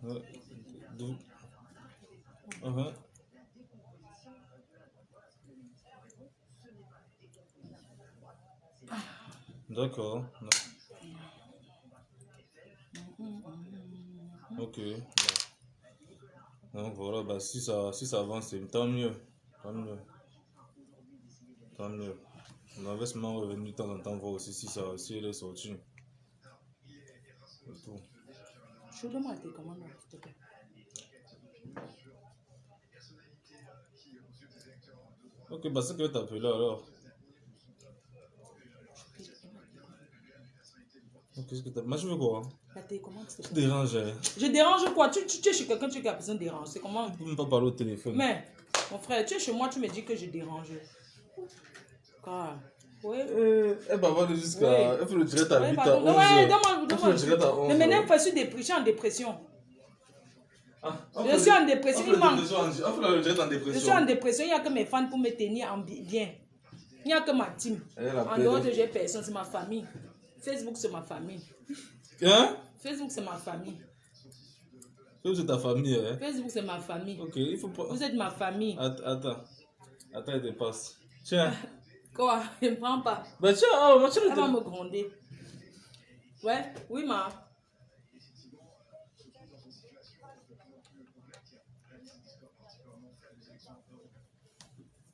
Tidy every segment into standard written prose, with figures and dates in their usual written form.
Ouais. D'où- Mhm. D'accord. Ok. Donc voilà, bah, si ça avance, c'est tant mieux. Tant mieux. Tant mieux. On avait seulement revenu de temps en temps voir aussi si elle est sortie. C'est tout. Chaudement été commande, s'il te plaît. Ok, bah c'est que je vais t'appeler alors. Ok, qu'est-ce que t'as. Moi, je veux quoi? La télécommande, s'il te Tu plaît. déranges, hein? Je dérange quoi? Tu es chez quelqu'un, tu es que la personne dérange. C'est comment? Tu peux même pas parler au téléphone. Mais, mon frère, tu es chez moi, tu me dis que je dérange. Car, oui. Elle va voir jusqu'à. Oui. Elle fait le direct à Oui, 8 à pardon. 11 Ouais, heures. donne-moi. Elle fait le direct à 11 Mais maintenant, heures. je suis en dépression. Ah, Je suis en dépression. On fait le direct en dépression. Je suis en dépression. Il n'y a que mes fans pour me tenir en bien. Il n'y a que ma team. En dehors de j'ai personne, c'est ma famille. Facebook, c'est ma famille. Hein? Facebook, c'est ma famille. C'est ta famille, hein? Facebook, c'est ma famille. Ok, il faut pas. Vous êtes ma famille. Attends, elle dépasse. Tiens. Quoi? Je ne prends pas. Bah tiens, oh, bah tiens. Elle va me gronder. Ouais, oui, ma.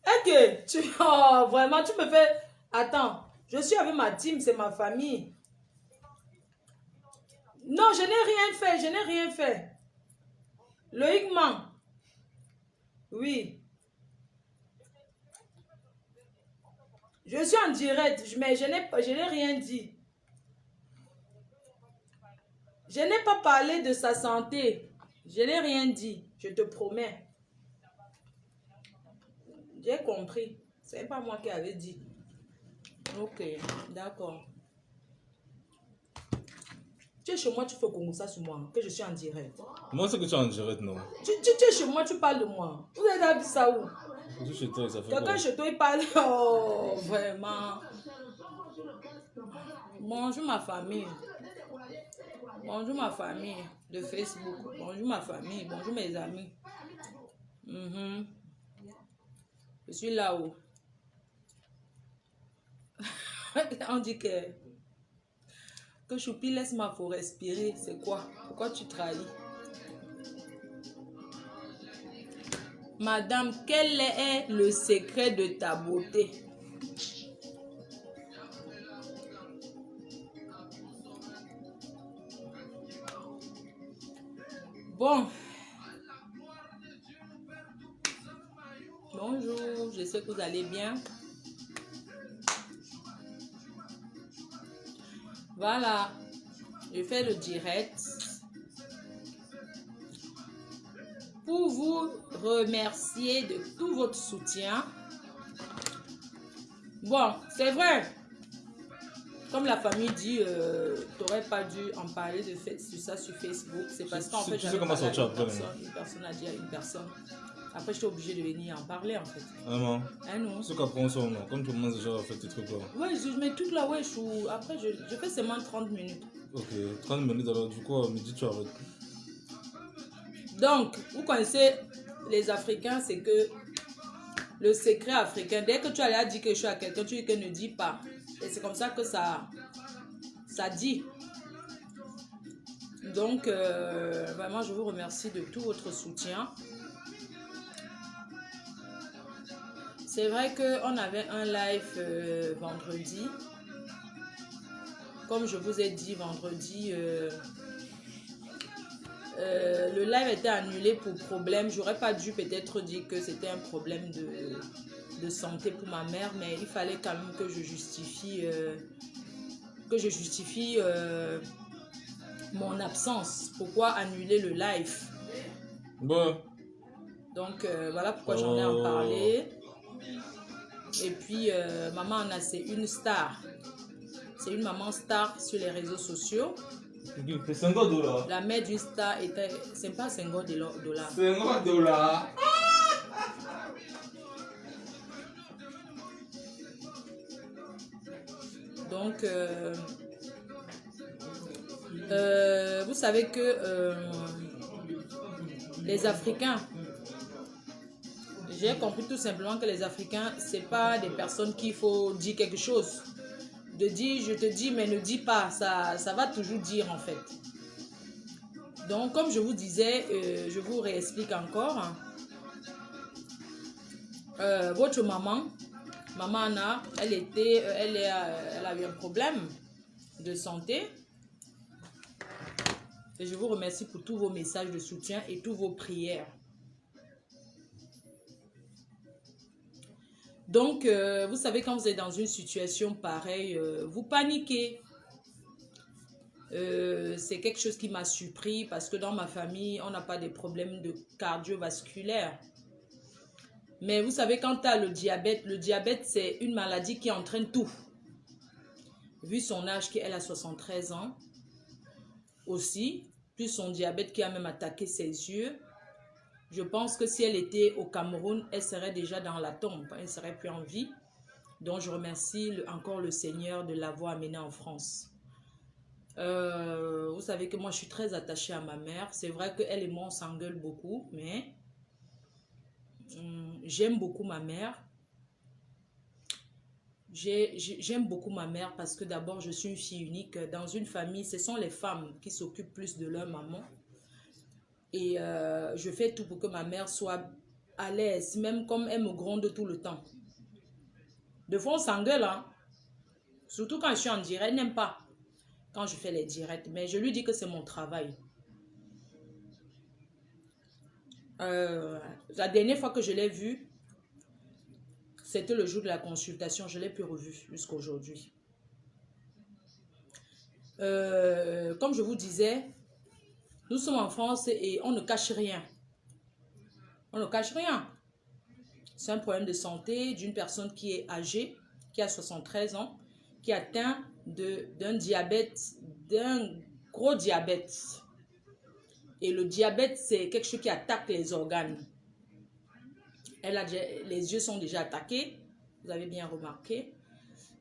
Et que tu. Oh, vraiment, tu me fais. Attends, je suis avec ma team, c'est ma famille. Non, je n'ai rien fait, je n'ai rien fait. Logiquement. Oui. Je suis en direct, mais je n'ai rien dit. Je n'ai pas parlé de sa santé. Je n'ai rien dit, je te promets. J'ai compris. Ce n'est pas moi qui avais dit. Ok, d'accord. Tu es chez moi, tu fais comme ça sur moi, que je suis en direct. Moi, c'est que tu es en direct, non? Tu es chez moi, tu parles de moi. Vous êtes à Bissau. Je suis chez toi, ça fait Quelqu'un quoi? chez toi, il parle. Oh, vraiment. Bonjour ma famille. Bonjour ma famille de Facebook. Bonjour ma famille. Bonjour mes amis. Je suis là-haut. On dit que Choupi, laisse-moi pour respirer. C'est quoi? Pourquoi tu trahis? Madame, quel est le secret de ta beauté? Bon. Bonjour, je sais que vous allez bien. Voilà, je fais le direct pour vous remercier de tout votre soutien. Bon, c'est vrai. Comme la famille dit, tu n'aurais pas dû en parler de fait sur ça sur Facebook. C'est parce qu'en fait, j'avais parlé à une personne a dit à une personne. Après, j'étais obligée de venir en parler en fait. Vraiment? Ah non. C'est qu'après on sort, non? Comme tout le monde déjà fait tes trucs là. Ouais, je mets tout là, ouais. Après, je fais seulement 30 minutes. Ok, 30 minutes alors, du coup, à midi, tu arrêtes. Donc, vous connaissez les Africains, c'est que le secret africain, dès que tu allais dire quelque chose à quelqu'un, tu dis que ne dis pas. Et c'est comme ça que ça dit. Donc, vraiment, je vous remercie de tout votre soutien. C'est vrai qu'on avait un live vendredi. Comme je vous ai dit vendredi, le live était annulé pour problème. J'aurais pas dû peut-être dire que c'était un problème de santé pour ma mère, mais il fallait quand même que je justifie mon absence. Pourquoi annuler le live? Bon. Donc voilà pourquoi j'en ai en parlé. Et puis maman Anna, c'est une star. C'est une maman star sur les réseaux sociaux. C'est 50 $. La mère d'une star était. C'est pas 50 $. 50 $. Donc, vous savez que Les Africains, j'ai compris tout simplement que les Africains, ce n'est pas des personnes qu'il faut dire quelque chose. De dire, je te dis, mais ne dis pas, ça va toujours dire en fait. Donc, comme je vous disais, je vous réexplique encore. Votre maman Anna, elle a eu un problème de santé. Et je vous remercie pour tous vos messages de soutien et toutes vos prières. Donc, vous savez, quand vous êtes dans une situation pareille, vous paniquez. C'est quelque chose qui m'a surpris parce que dans ma famille, on n'a pas de problèmes de cardiovasculaire. Mais vous savez, quand tu as le diabète, c'est une maladie qui entraîne tout. Vu son âge, qu'elle a 73 ans, aussi, plus son diabète qui a même attaqué ses yeux, je pense que si elle était au Cameroun, elle serait déjà dans la tombe, elle ne serait plus en vie. Donc, je remercie encore le Seigneur de l'avoir amenée en France. Vous savez que moi, je suis très attachée à ma mère. C'est vrai qu'elle et moi, on s'engueule beaucoup, mais j'aime beaucoup ma mère. J'aime beaucoup ma mère parce que d'abord, je suis une fille unique. Dans une famille, ce sont les femmes qui s'occupent plus de leur maman. Et je fais tout pour que ma mère soit à l'aise, même comme elle me gronde tout le temps. Des fois, on s'engueule, hein. Surtout quand je suis en direct, elle n'aime pas quand je fais les directs. Mais je lui dis que c'est mon travail. La dernière fois que je l'ai vue, c'était le jour de la consultation. Je ne l'ai plus revue jusqu'à aujourd'hui. Comme je vous disais, nous sommes en France et on ne cache rien. On ne cache rien. C'est un problème de santé d'une personne qui est âgée, qui a 73 ans, qui est atteint d'un diabète, d'un gros diabète. Et le diabète, c'est quelque chose qui attaque les organes. Les yeux sont déjà attaqués, vous avez bien remarqué.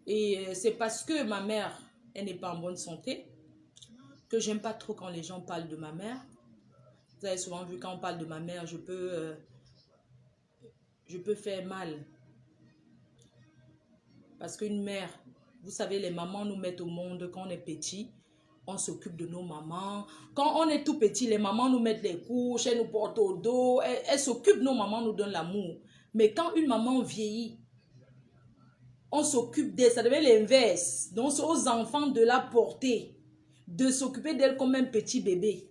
Et c'est parce que ma mère, elle n'est pas en bonne santé, que j'aime pas trop quand les gens parlent de ma mère. Vous avez souvent vu, quand on parle de ma mère, je peux faire mal. Parce qu'une mère, vous savez, les mamans nous mettent au monde quand on est petit. On s'occupe de nos mamans. Quand on est tout petit, les mamans nous mettent les couches, elles nous portent au dos. Elles s'occupent, nos mamans nous donnent l'amour. Mais quand une maman vieillit, on s'occupe d'elle. Ça devient l'inverse. Donc, c'est aux enfants de la porter, de s'occuper d'elle comme un petit bébé.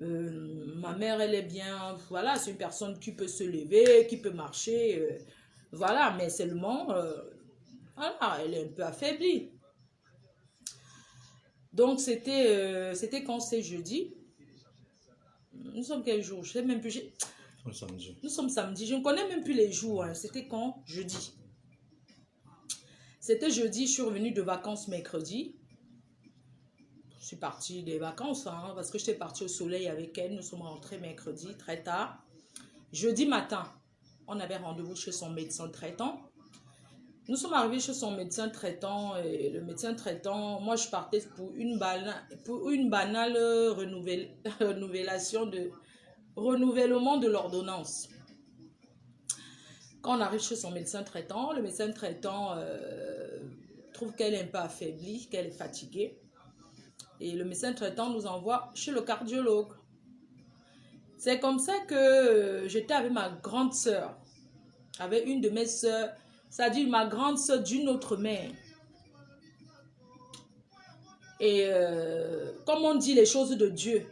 Ma mère, elle est bien, voilà, c'est une personne qui peut se lever, qui peut marcher, voilà, mais seulement, voilà, elle est un peu affaiblie. Donc, c'était quand c'est jeudi. Nous sommes quel jour? Je sais même plus. Samedi. Nous sommes samedi. Je ne connais même plus les jours. Hein. C'était quand? Jeudi. C'était jeudi. Je suis revenue de vacances mercredi. Je suis partie des vacances hein, parce que j'étais partie au soleil avec elle. Nous sommes rentrés mercredi très tard. Jeudi matin, on avait rendez-vous chez son médecin traitant. Nous sommes arrivés chez son médecin traitant et le médecin traitant, moi je partais pour une banale renouvellement de l'ordonnance. Quand on arrive chez son médecin traitant, le médecin traitant trouve qu'elle est un peu affaiblie, qu'elle est fatiguée. Et le médecin traitant nous envoie chez le cardiologue. C'est comme ça que j'étais avec ma grande sœur, avec une de mes sœurs, c'est-à-dire ma grande sœur d'une autre mère. Et comme on dit les choses de Dieu,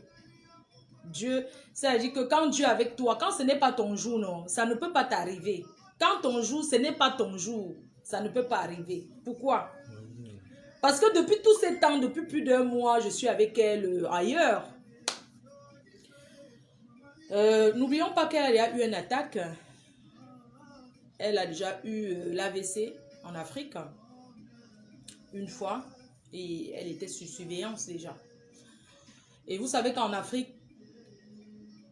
c'est-à-dire que quand Dieu est avec toi, quand ce n'est pas ton jour, non, ça ne peut pas t'arriver. Quand ton jour, ce n'est pas ton jour, ça ne peut pas arriver. Pourquoi? Parce que depuis tous ces temps, depuis plus d'un mois, je suis avec elle ailleurs. N'oublions pas qu'elle a eu une attaque. Elle a déjà eu l'AVC en Afrique, une fois, et elle était sous surveillance déjà. Et vous savez qu'en Afrique,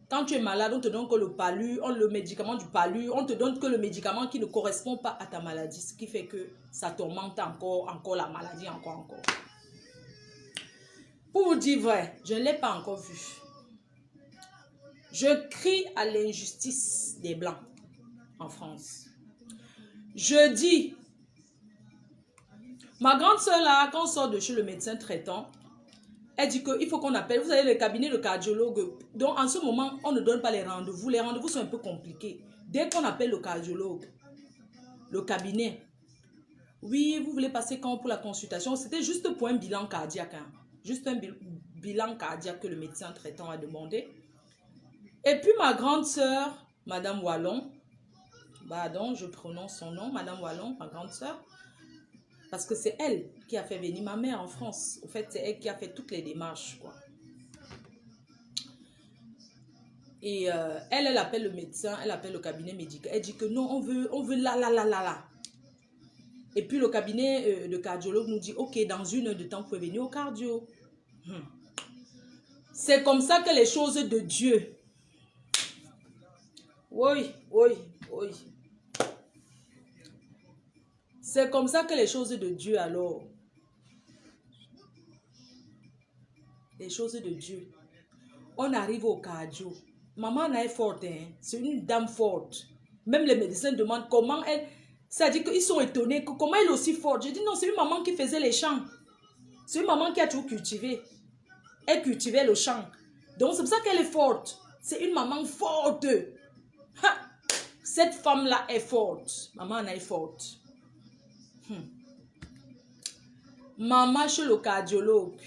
quand tu es malade, on te donne que le médicament du palu, on te donne que le médicament qui ne correspond pas à ta maladie, ce qui fait que ça tourmente encore la maladie, encore. Pour vous dire vrai, je ne l'ai pas encore vu. Je crie à l'injustice des Blancs en France. Je dis, ma grande soeur là, quand on sort de chez le médecin traitant, elle dit qu'il faut qu'on appelle, vous avez le cabinet de cardiologue. Donc en ce moment, on ne donne pas les rendez-vous. Les rendez-vous sont un peu compliqués. Dès qu'on appelle le cardiologue, le cabinet, oui, vous voulez passer quand pour la consultation? C'était juste pour un bilan cardiaque. Hein. Juste un bilan cardiaque que le médecin traitant a demandé. Et puis ma grande soeur, Madame Wallon, pardon, je prononce son nom, Madame Wallon, ma grande soeur, parce que c'est elle qui a fait venir ma mère en France. En fait, c'est elle qui a fait toutes les démarches, quoi. Et elle appelle le médecin, elle appelle le cabinet médical. Elle dit que non, on veut là. Et puis le cabinet de cardiologue nous dit, ok, dans 1 heure de temps, vous pouvez venir au cardio. C'est comme ça que les choses de Dieu. Oui. C'est comme ça que les choses de Dieu alors. Les choses de Dieu. On arrive au cardio. Maman est forte, hein? C'est une dame forte. Même les médecins demandent comment elle... C'est-à-dire qu'ils sont étonnés. Comment elle est aussi forte? Je dis non, c'est une maman qui faisait les champs. C'est une maman qui a tout cultivé. Elle cultivait le champ. Donc c'est pour ça qu'elle est forte. C'est une maman forte. Ha! Cette femme-là est forte. Maman est forte. Maman chez le cardiologue.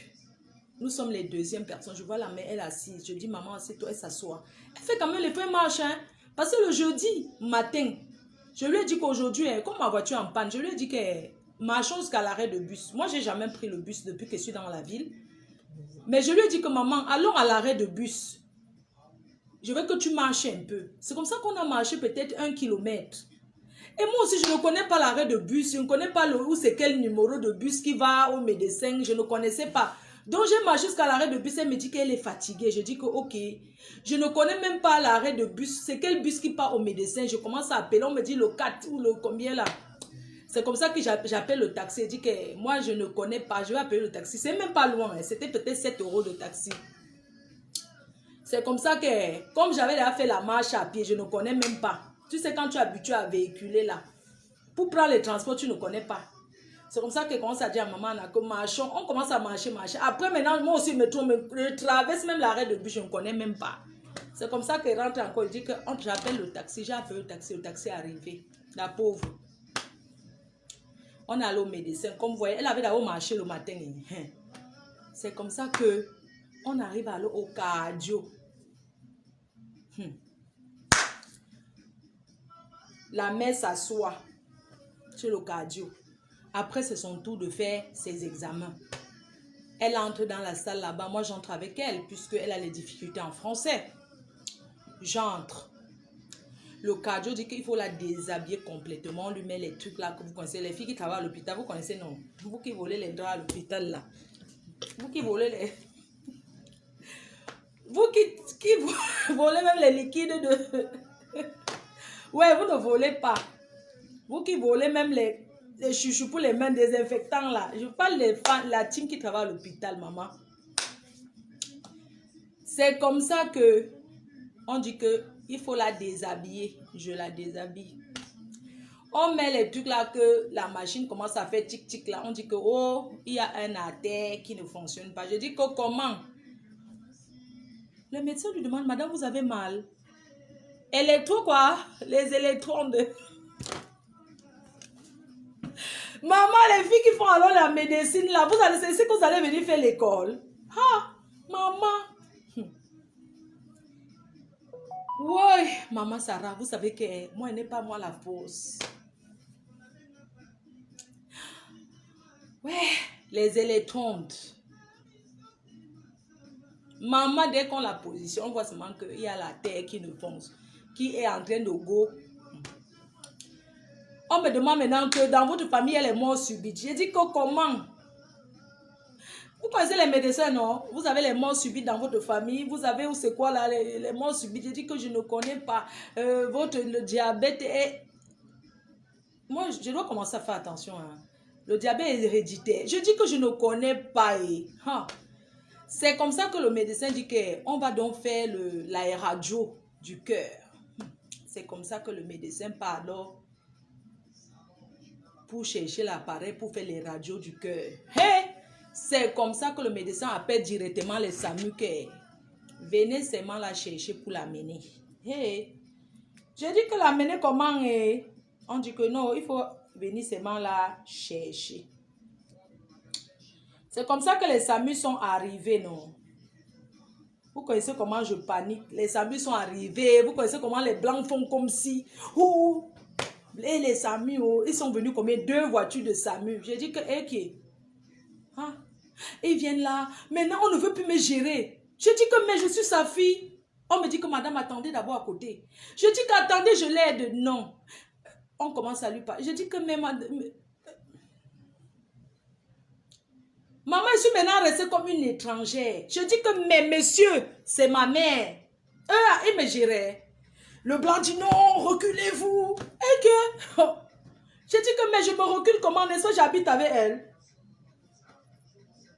Nous sommes les 2e personnes. Je vois la mère, elle est assise. Je dis, maman, assieds-toi, elle s'assoit. Elle fait quand même les feux marche. Hein? Parce que le jeudi matin, je lui ai dit qu'aujourd'hui, comme ma voiture est en panne, je lui ai dit que marchons jusqu'à l'arrêt de bus. Moi, je n'ai jamais pris le bus depuis que je suis dans la ville. Mais je lui ai dit que maman, allons à l'arrêt de bus. Je veux que tu marches un peu. C'est comme ça qu'on a marché peut-être 1 kilomètre. Et moi aussi, je ne connais pas l'arrêt de bus. Je ne connais pas où c'est quel numéro de bus qui va au médecin. Je ne connaissais pas. Donc, j'ai marché jusqu'à l'arrêt de bus. Elle me dit qu'elle est fatiguée. Je dis que, ok. Je ne connais même pas l'arrêt de bus. C'est quel bus qui part au médecin? Je commence à appeler. On me dit le 4 ou le combien là. C'est comme ça que j'appelle le taxi. Je dis que moi, je ne connais pas. Je vais appeler le taxi. C'est même pas loin. C'était peut-être 7 € de taxi. C'est comme ça que, comme j'avais déjà fait la marche à pied, je ne connais même pas. Tu sais, quand tu es habitué à véhiculer là, pour prendre les transports, tu ne connais pas. C'est comme ça que commence à dire à maman, que marchons, on commence à marcher. Après, maintenant, moi aussi, je traverse même l'arrêt de bus, je ne connais même pas. C'est comme ça qu'elle rentre encore. Il dit que j'appelle le taxi, j'ai appelé le taxi est arrivé. La pauvre. On est allé au médecin. Comme vous voyez, elle avait d'abord marché le matin. C'est comme ça que on arrive à aller au cardio. La mère s'assoit sur le cardio. Après, c'est son tour de faire ses examens. Elle entre dans la salle là-bas. Moi, j'entre avec elle, puisqu'elle a les difficultés en français. J'entre. Le cardio dit qu'il faut la déshabiller complètement. On lui met les trucs là que vous connaissez. Les filles qui travaillent à l'hôpital, vous connaissez, non? Vous qui volez les draps à l'hôpital là. Vous qui volez les... Vous qui volez même les liquides de... Ouais, vous ne volez pas. Vous qui volez même les chouchous pour les mains désinfectants là. Je parle de la team qui travaille à l'hôpital, maman. C'est comme ça que on dit que il faut la déshabiller. Je la déshabille. On met les trucs là que la machine commence à faire tic tic là. On dit que oh, il y a un artère qui ne fonctionne pas. Je dis que comment? Le médecin lui demande, madame, vous avez mal? Électro quoi? Les électrons de... Maman, les filles qui font alors la médecine là, vous allez, c'est que vous allez venir faire l'école. Ah, maman. Oui, maman Sarah, vous savez que moi, elle n'est pas moi la fausse. Ouais, les électrons. Maman, dès qu'on la positionne, on voit seulement qu'il y a la terre qui ne fonce, qui est en train de go. On me demande maintenant que dans votre famille, il y a les morts subites. J'ai dit que comment? Vous connaissez les médecins, non? Vous avez les morts subites dans votre famille. Vous avez, où c'est quoi là, les morts subites? J'ai dit que je ne connais pas. Le diabète est... Moi, je dois commencer à faire attention. Hein. Le diabète est héréditaire. Je dis que je ne connais pas. C'est comme ça que le médecin dit qu'on va donc faire la radio du cœur. C'est comme ça que le médecin part alors pour chercher l'appareil pour faire les radios du cœur. Hey! C'est comme ça que le médecin appelle directement les SAMU que venez seulement la chercher pour l'amener. Hey! Je dis que l'amener comment? On dit que non, il faut venir seulement la chercher. C'est comme ça que les SAMU sont arrivés, non? Vous connaissez comment je panique. Les SAMU sont arrivés. Vous connaissez comment les blancs font comme si... Et les SAMU, ils sont venus combien? 2 voitures de SAMU. J'ai dit que, hein? Ils viennent là. Maintenant, on ne veut plus me gérer. Je dis que, mais je suis sa fille. On me dit que madame, attendez d'abord à côté. Je dis qu'attendez, je l'aide. Non. On commence à lui parler. Je dis que, mais madame... Maman, je suis maintenant restée comme une étrangère. Je dis que, mais monsieur, c'est ma mère. Il me gérait. Le blanc dit non, reculez-vous. Et que... Je dis que, mais je me recule comment? N'est-ce pas, j'habite avec elle.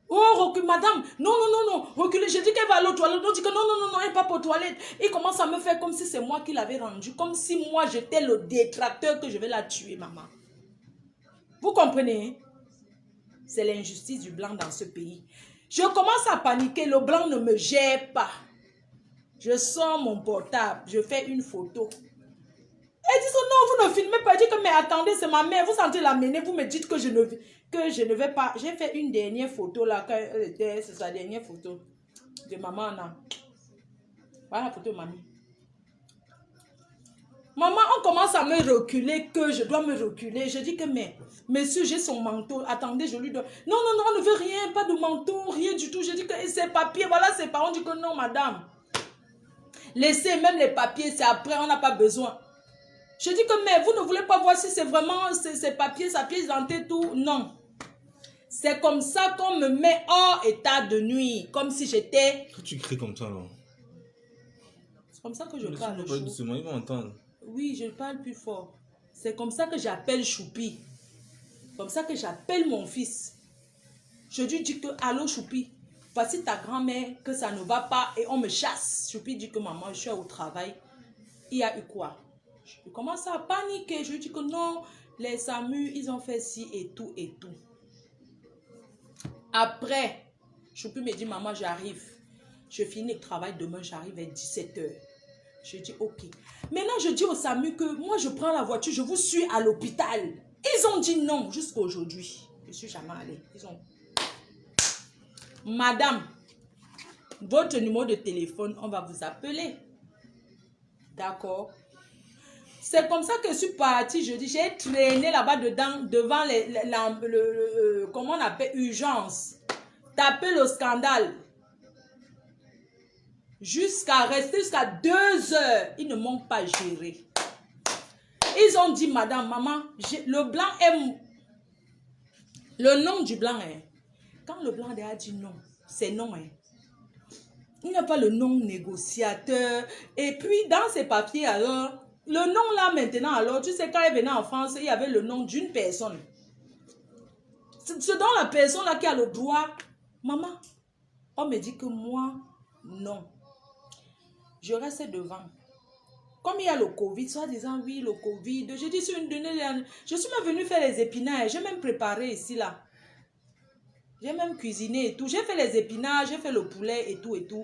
Oh, recule, madame. Non, reculez. Je dis qu'elle va aller aux toilettes. On dit que non, elle n'est pas pour aux toilettes. Il commence à me faire comme si c'est moi qui l'avais rendue. Comme si moi, j'étais le détracteur que je vais la tuer, maman. Vous comprenez? C'est l'injustice du blanc dans ce pays. Je commence à paniquer. Le blanc ne me gère pas. Je sors mon portable. Je fais une photo. Elle dit non, vous ne filmez pas. Elle dit que mais attendez, c'est ma mère. Vous sentez l'amener. Vous me dites que je ne vais pas. J'ai fait une dernière photo là. C'est sa dernière photo de maman. Là. Voilà la photo de mamie. Maman, on commence à me reculer, que je dois me reculer. Je dis que, mais, monsieur, j'ai son manteau. Attendez, je lui donne. Non, on ne veut rien, pas de manteau, rien du tout. Je dis que ses papiers, voilà ses parents. On dit que non, madame. Laissez même les papiers, c'est après, on n'a pas besoin. Je dis que, mais vous ne voulez pas voir si c'est vraiment ces papiers, sa pièce d'identité, tout. Non. C'est comme ça qu'on me met hors état de nuit, comme si j'étais... Pourquoi tu cries comme ça, là? C'est comme ça que je parle. Ils vont entendre. Oui, je parle plus fort. C'est comme ça que j'appelle Choupi. Comme ça que j'appelle mon fils. Je lui dis que, allô Choupi, voici ta grand-mère, que ça ne va pas et on me chasse. Choupi dit que maman, je suis au travail. Il y a eu quoi? Je commence à paniquer. Je lui dis que non, les SAMU, ils ont fait ci et tout et tout. Après, Choupi me dit, maman, j'arrive. Je finis le travail demain, j'arrive vers 17 h. Je dis, ok. Maintenant, je dis au SAMU que moi, je prends la voiture, je vous suis à l'hôpital. Ils ont dit non jusqu'à aujourd'hui. Je ne suis jamais allée. Ils ont... Madame, votre numéro de téléphone, on va vous appeler. D'accord? C'est comme ça que je suis partie. Je dis, j'ai traîné là-bas devant comment on appelle, urgence. Taper le scandale. Rester jusqu'à 2 heures. Ils ne m'ont pas géré. Ils ont dit, madame, maman, le blanc est... Le nom du blanc est... Quand le blanc a dit non, c'est non. Il n'y a pas le nom négociateur. Et puis, dans ces papiers, alors, le nom là maintenant, alors, tu sais, quand elle venait en France, il y avait le nom d'une personne. C'est dans la personne là qui a le droit. Maman, on me dit que moi, non. Je reste devant. Comme il y a le Covid, soit disant oui, le Covid. Je dis, je suis même venue faire les épinages. J'ai même préparé ici, là. J'ai même cuisiné et tout. J'ai fait les épinages, j'ai fait le poulet et tout et tout.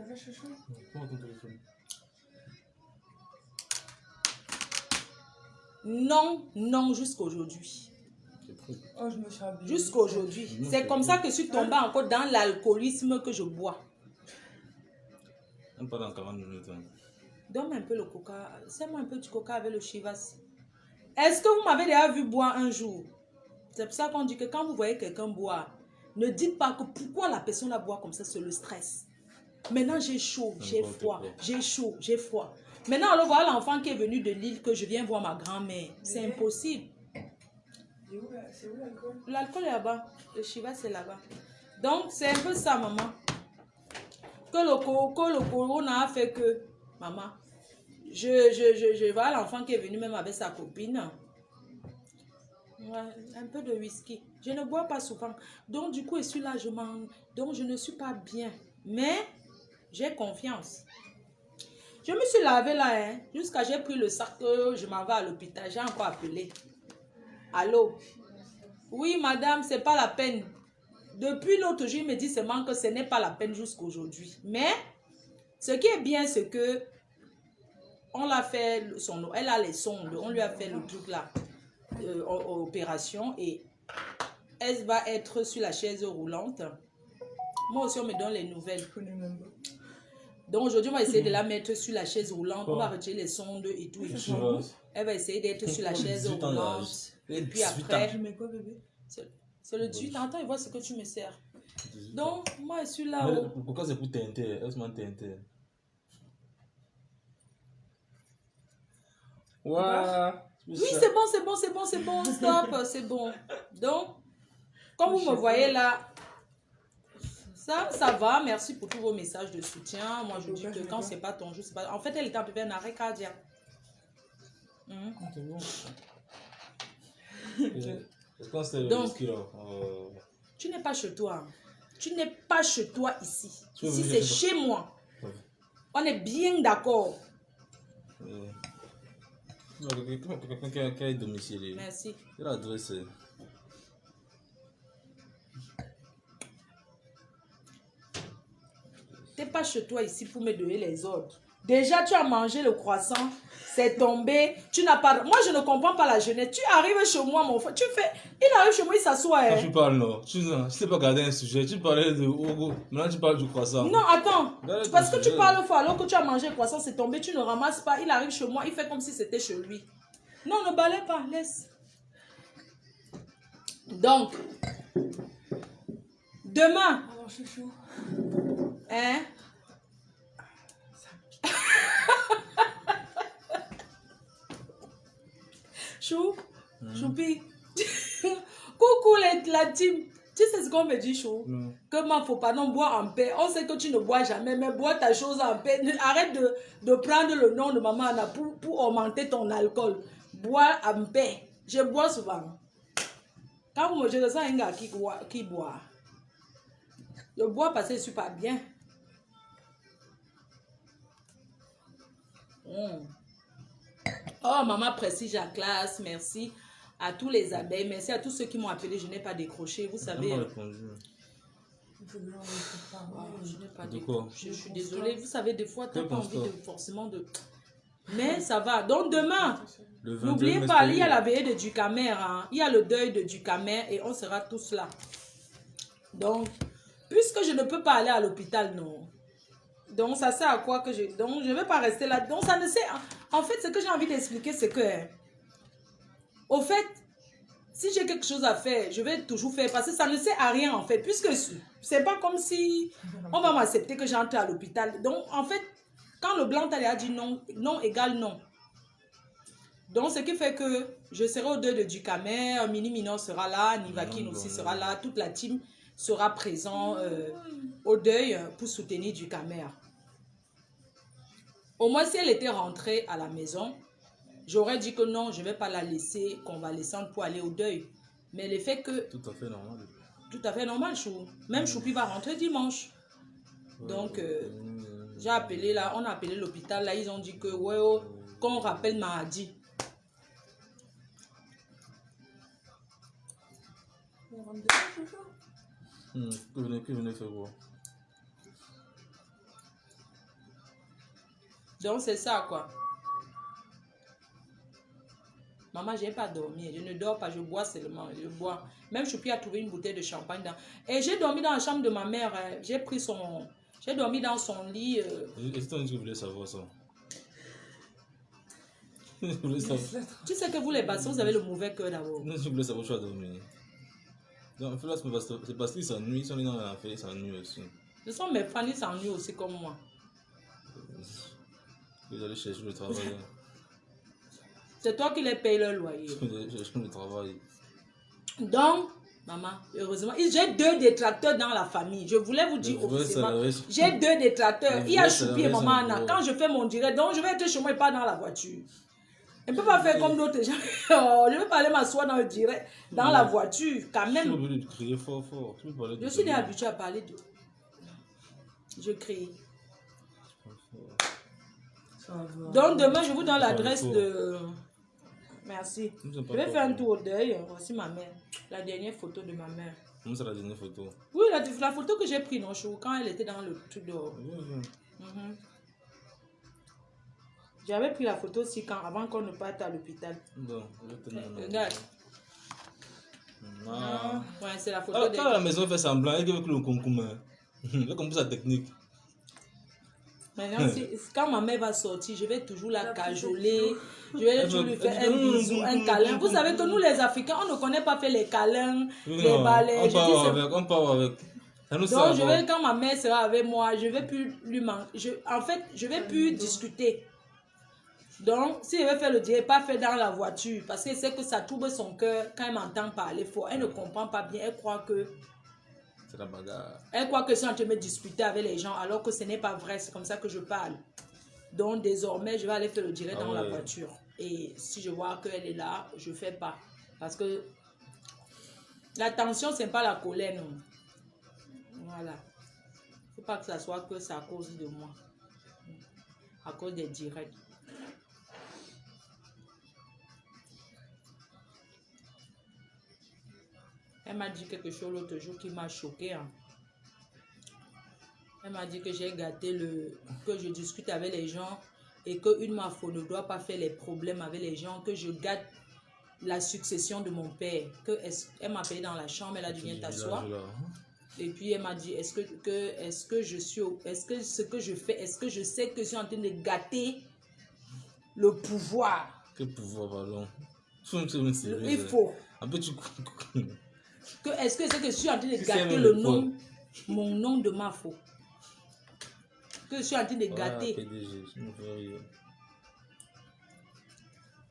Non, jusqu'à aujourd'hui. Oh, je me suis habillée. Jusqu'à aujourd'hui. C'est comme ça que je suis tombée encore dans l'alcoolisme que je bois. On parle en 40 minutes. Donne-moi un peu le coca. C'est-moi un peu du coca avec le chivas. Est-ce que vous m'avez déjà vu boire un jour? C'est pour ça qu'on dit que quand vous voyez quelqu'un boire, ne dites pas que pourquoi la personne la boit comme ça, c'est le stress. Maintenant, j'ai chaud, j'ai froid. J'ai chaud, j'ai froid. Maintenant, alors voilà l'enfant qui est venu de Lille que je viens voir ma grand-mère. C'est impossible. C'est où l'alcool? L'alcool est là-bas. Le chivas, c'est là-bas. Donc, c'est un peu ça, maman. Que le corona a fait que, maman, je vois l'enfant qui est venu même avec sa copine. Ouais, un peu de whisky. Je ne bois pas souvent. Donc, du coup, je suis là, donc je ne suis pas bien. Mais j'ai confiance. Je me suis lavée là, hein, jusqu'à j'ai pris le sac, je m'en vais à l'hôpital. J'ai encore appelé. Allô? Oui, madame, c'est pas la peine. Depuis l'autre jour, il me dit seulement que ce n'est pas la peine jusqu'aujourd'hui. Mais, ce qui est bien, c'est que on l'a fait, elle a les sondes, on lui a fait le truc là, opération, et elle va être sur la chaise roulante. Moi aussi, on me donne les nouvelles. Donc aujourd'hui, on va essayer de la mettre sur la chaise roulante. On va retirer les sondes et tout. Elle va essayer d'être sur la chaise roulante. Et puis après, c'est le 18 ans. Attends, il voit ce que tu me sers. Donc, moi, je suis là. Pourquoi c'est pour teinter? Est-ce teinter? Ouais. Oui, c'est bon. Stop, c'est bon. Donc, comme vous me voyez là, ça va. Merci pour tous vos messages de soutien. Moi, je dis que quand c'est pas ton jour, c'est pas... En fait, elle était un peu un arrêt cardiaque. C'est bon. Est-ce qu'on s'est donc, tu n'es pas chez toi. Tu n'es pas chez toi ici. Ici, c'est chez moi. On est bien d'accord. Quelqu'un qui est domicilié. Merci. Quelle adresse? Tu n'es pas chez toi ici pour me donner les ordres. Déjà, tu as mangé le croissant, c'est tombé. Tu n'as pas... Moi, je ne comprends pas la jeunesse. Tu arrives chez moi, mon frère. Il arrive chez moi, il s'assoit. Quand tu parles, non. Tu sais pas garder un sujet. Tu parlais de Ogo. Maintenant, tu parles du croissant. Non, attends. Parce que tu parles fort. Alors que tu as mangé le croissant, c'est tombé. Tu ne ramasses pas. Il arrive chez moi, il fait comme si c'était chez lui. Non, ne balaye pas. Laisse. Donc, demain. Alors, chouchou. Hein? Chou, Choupi. Coucou la team. Tu sais ce qu'on me dit, Chou? Que moi, faut pas non boire en paix. On sait que tu ne bois jamais, mais bois ta chose en paix. Arrête de prendre le nom de maman Anna pour augmenter ton alcool. Bois en paix. Je bois souvent. Quand vous me dites ça, il y a un gars qui boit. Je bois parce que je suis pas bien. Oh, maman prestige la classe, merci à tous les abeilles, merci à tous ceux qui m'ont appelé, je n'ai pas décroché, vous savez. Je n'ai pas décroché, je suis désolée, vous savez, des fois, tu n'as pas envie forcément de... Mais ça va, donc demain, n'oubliez pas, il y a la veillée de Ducamer, hein. Il y a le deuil de Ducamer et on sera tous là. Donc, puisque je ne peux pas aller à l'hôpital, non. Donc, ça sert à quoi que je... Donc, je ne vais pas rester là. Donc, ça ne sert... En fait, ce que j'ai envie d'expliquer, c'est que... Au fait, si j'ai quelque chose à faire, je vais toujours faire. Parce que ça ne sert à rien, en fait. Puisque c'est pas comme si... On va m'accepter que j'entre à l'hôpital. Donc, en fait, quand le blanc a dit non, non égale non. Donc, ce qui fait que je serai au deuil de Ducamer, Mini Minor sera là, Nivakin aussi sera là, toute la team sera présent au deuil pour soutenir Ducamer. Au moins, si elle était rentrée à la maison, j'aurais dit que non, je ne vais pas la laisser convalescente pour aller au deuil. Mais le fait que... Tout à fait normal. Tout à fait normal, Chou. Même Choupi va rentrer dimanche. Donc, j'ai appelé là, on a appelé l'hôpital, là, ils ont dit que, ouais, oh, qu'on rappelle mardi. Que venez faire quoi? Donc, c'est ça, quoi. Maman, je n'ai pas dormi. Je ne dors pas, je bois seulement. Je bois. Même Choupi a trouvé une bouteille de champagne. Et j'ai dormi dans la chambre de ma mère. J'ai pris son... J'ai dormi dans son lit. Est-ce que tu voulais savoir ça? Tu sais que vous, les bassins, vous avez le mauvais cœur d'abord. Non, je voulais savoir où tu as dormi. Donc, c'est parce qu'ils s'ennuient. Ils sont dans l'affaire, ils s'ennuient aussi. Ce sont mes fans, ils s'ennuient aussi comme moi. Ils allaient chercher le travail. C'est toi qui les payes leur loyer. Je cherche le travail. Donc, maman, heureusement, j'ai 2 détracteurs dans la famille. Je voulais vous dire officiellement. J'ai 2 détracteurs. Il y a Choupi et maman Anna. Quand je fais mon direct, donc je vais être chez moi et pas dans la voiture. Je ne peux pas faire comme d'autres gens. Je ne veux pas aller m'asseoir dans le direct, dans la voiture, quand même. Tu es obligé de crier fort, fort. Je suis habituée à parler de... Je crie. Ça va. Donc demain, je vous donne l'adresse de... Merci. Nous Je sommes pas vais encore faire un venus. tour d'œil. Voici ma mère. La dernière photo de ma mère. Nous, c'est la dernière photo. Oui, la photo que j'ai prise, non, quand elle était dans le truc dehors. Oui, oui. Mhm. J'avais pris la photo aussi avant qu'on ne parte à l'hôpital. Bon, je vais te donner. Regarde. Ah. Ouais, c'est la photo Ah, de... quand la maison fait semblant, elle veut que le concours. Elle comprend sa technique. Maintenant, quand ma mère va sortir, je vais toujours la cajoler. Je vais toujours lui faire un bisou, un câlin. Vous savez que nous, les Africains, on ne connaît pas faire les câlins, les balais. On part avec. Donc, quand ma mère sera avec moi, je ne vais plus lui manquer. En fait, je ne vais plus discuter. Donc, si elle veut faire le diable, pas faire dans la voiture. Parce qu'elle sait que ça trouble son cœur quand elle m'entend parler fort. Elle ne comprend pas bien. Elle croit que... C'est la bagarre. Elle croit que je suis en train de me disputer avec les gens, alors que ce n'est pas vrai. C'est comme ça que je parle. Donc, désormais, je vais aller faire le direct dans la voiture. Et si je vois qu'elle est là, je ne fais pas. Parce que la tension, ce n'est pas la colère, non. Voilà. Il ne faut pas que ça soit que c'est à cause de moi. À cause des directs. Elle m'a dit quelque chose l'autre jour qui m'a choqué. Hein. Elle m'a dit que j'ai gâté que je discute avec les gens et qu'une mafo ne doit pas faire les problèmes avec les gens, que je gâte la succession de mon père. Elle m'a appelé dans la chambre, elle a dit viens t'asseoir. Et puis elle m'a dit est-ce que ce que je fais, est-ce que je sais que je suis en train de gâter le pouvoir? Quel pouvoir, pardon? Il faut. Un peu tu... Est-ce que c'est que je suis en train de gâter mon nom de mafo? Que je suis en train de gâter.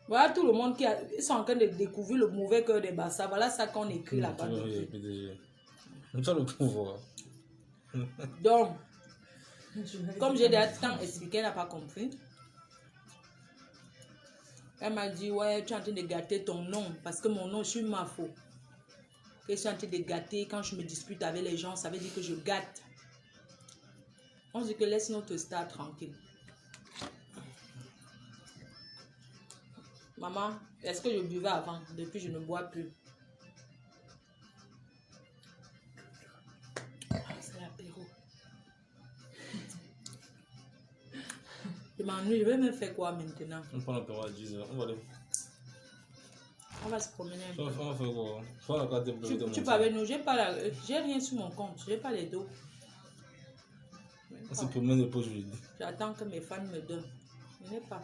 Voilà tout le monde ils sont en train de découvrir le mauvais cœur des Bassa. Voilà ça qu'on écrit là-bas. Comme ça le pouvoir. Donc, comme j'ai déjà tant expliqué, elle n'a pas compris. Elle m'a dit, ouais, tu es en train de gâter ton nom. Parce que mon nom, je suis mafo. Que je suis en train de gâter. Quand je me dispute avec les gens, ça veut dire que je gâte. On dit que laisse notre star tranquille. Maman, est-ce que je buvais avant? Depuis, je ne bois plus. C'est l'apéro. Je m'ennuie. Je vais me faire quoi maintenant? On prend l'apéro à 10h. On va aller. On va se promener un peu. On va faire quoi? Prends la carte de Tu parles avec nous. J'ai rien sur mon compte. J'ai pas les dos. On se promène de poche vide. J'attends que mes fans me donnent. Je n'ai pas.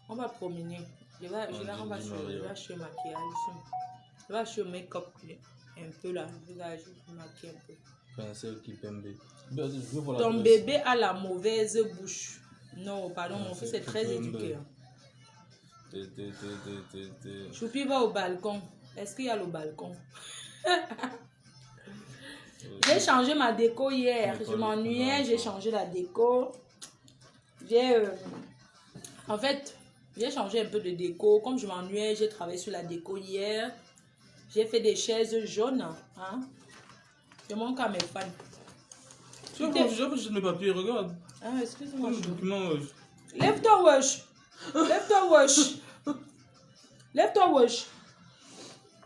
On va promener. On va acheter le maquillage. Je vais acheter le make-up un peu là. Je vais me maquiller un peu. Pincel qui pembe. Ton bébé a la mauvaise bouche. Non, pardon, mon fils est très éduqué. Choupi va au balcon. Est-ce qu'il y a le balcon? J'ai changé ma déco hier. Je m'ennuyais, j'ai changé la déco. En fait, j'ai changé un peu de déco. Comme je m'ennuyais, j'ai travaillé sur la déco hier. J'ai fait des chaises jaunes. Hein? Je montre à mes fans. Tu vois, je mes papiers, regarde. Ah, excuse-moi. Lève-toi, wesh. Lève-toi, wesh. Lève-toi, wesh.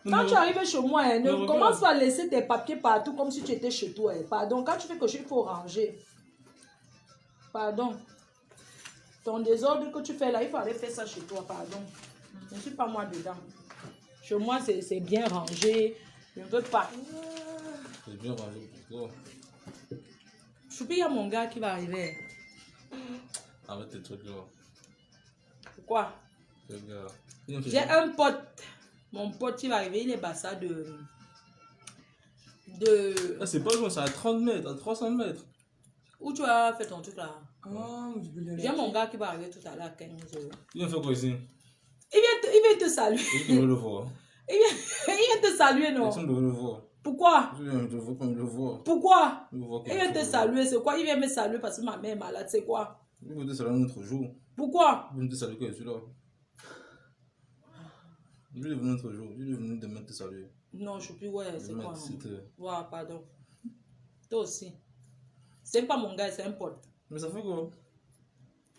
Quand tu arrives chez moi, ne commence pas à laisser tes papiers partout comme si tu étais chez toi. Pardon, quand tu fais quelque chose, il faut ranger. Pardon. Ton désordre que tu fais là, il faut aller faire ça chez toi, pardon. Je ne suis pas moi dedans. Chez moi, c'est bien rangé. Je ne veux pas. C'est bien rangé pour toi. Choupi, il y a mon gars qui va arriver. Arrête tes trucs là. Pourquoi? J'ai un pote. Mon pote, il va arriver, il est bassa de... Ah, c'est pas loin, c'est à 30 mètres, à 300 mètres. Où tu as fait ton truc là? J'ai mon gars qui va arriver tout à l'heure à 15h. Il vient faire quoi ici? Il vient te saluer. Il vient le voir. Il vient te saluer, non? Il vient le voir. Pourquoi? Je viens de le voir. Pourquoi? Il vient te saluer, c'est quoi? Il vient me saluer parce que ma mère est malade, c'est quoi? Il vient te saluer un autre jour. Pourquoi? Il vient te saluer quand je suis là. Je vais venir un autre jour. Je vais venir demain te saluer. Non, je suis plus, ouais, c'est quoi? Ouais, pardon. Toi aussi. C'est pas mon gars, c'est un pote. Mais ça fait quoi?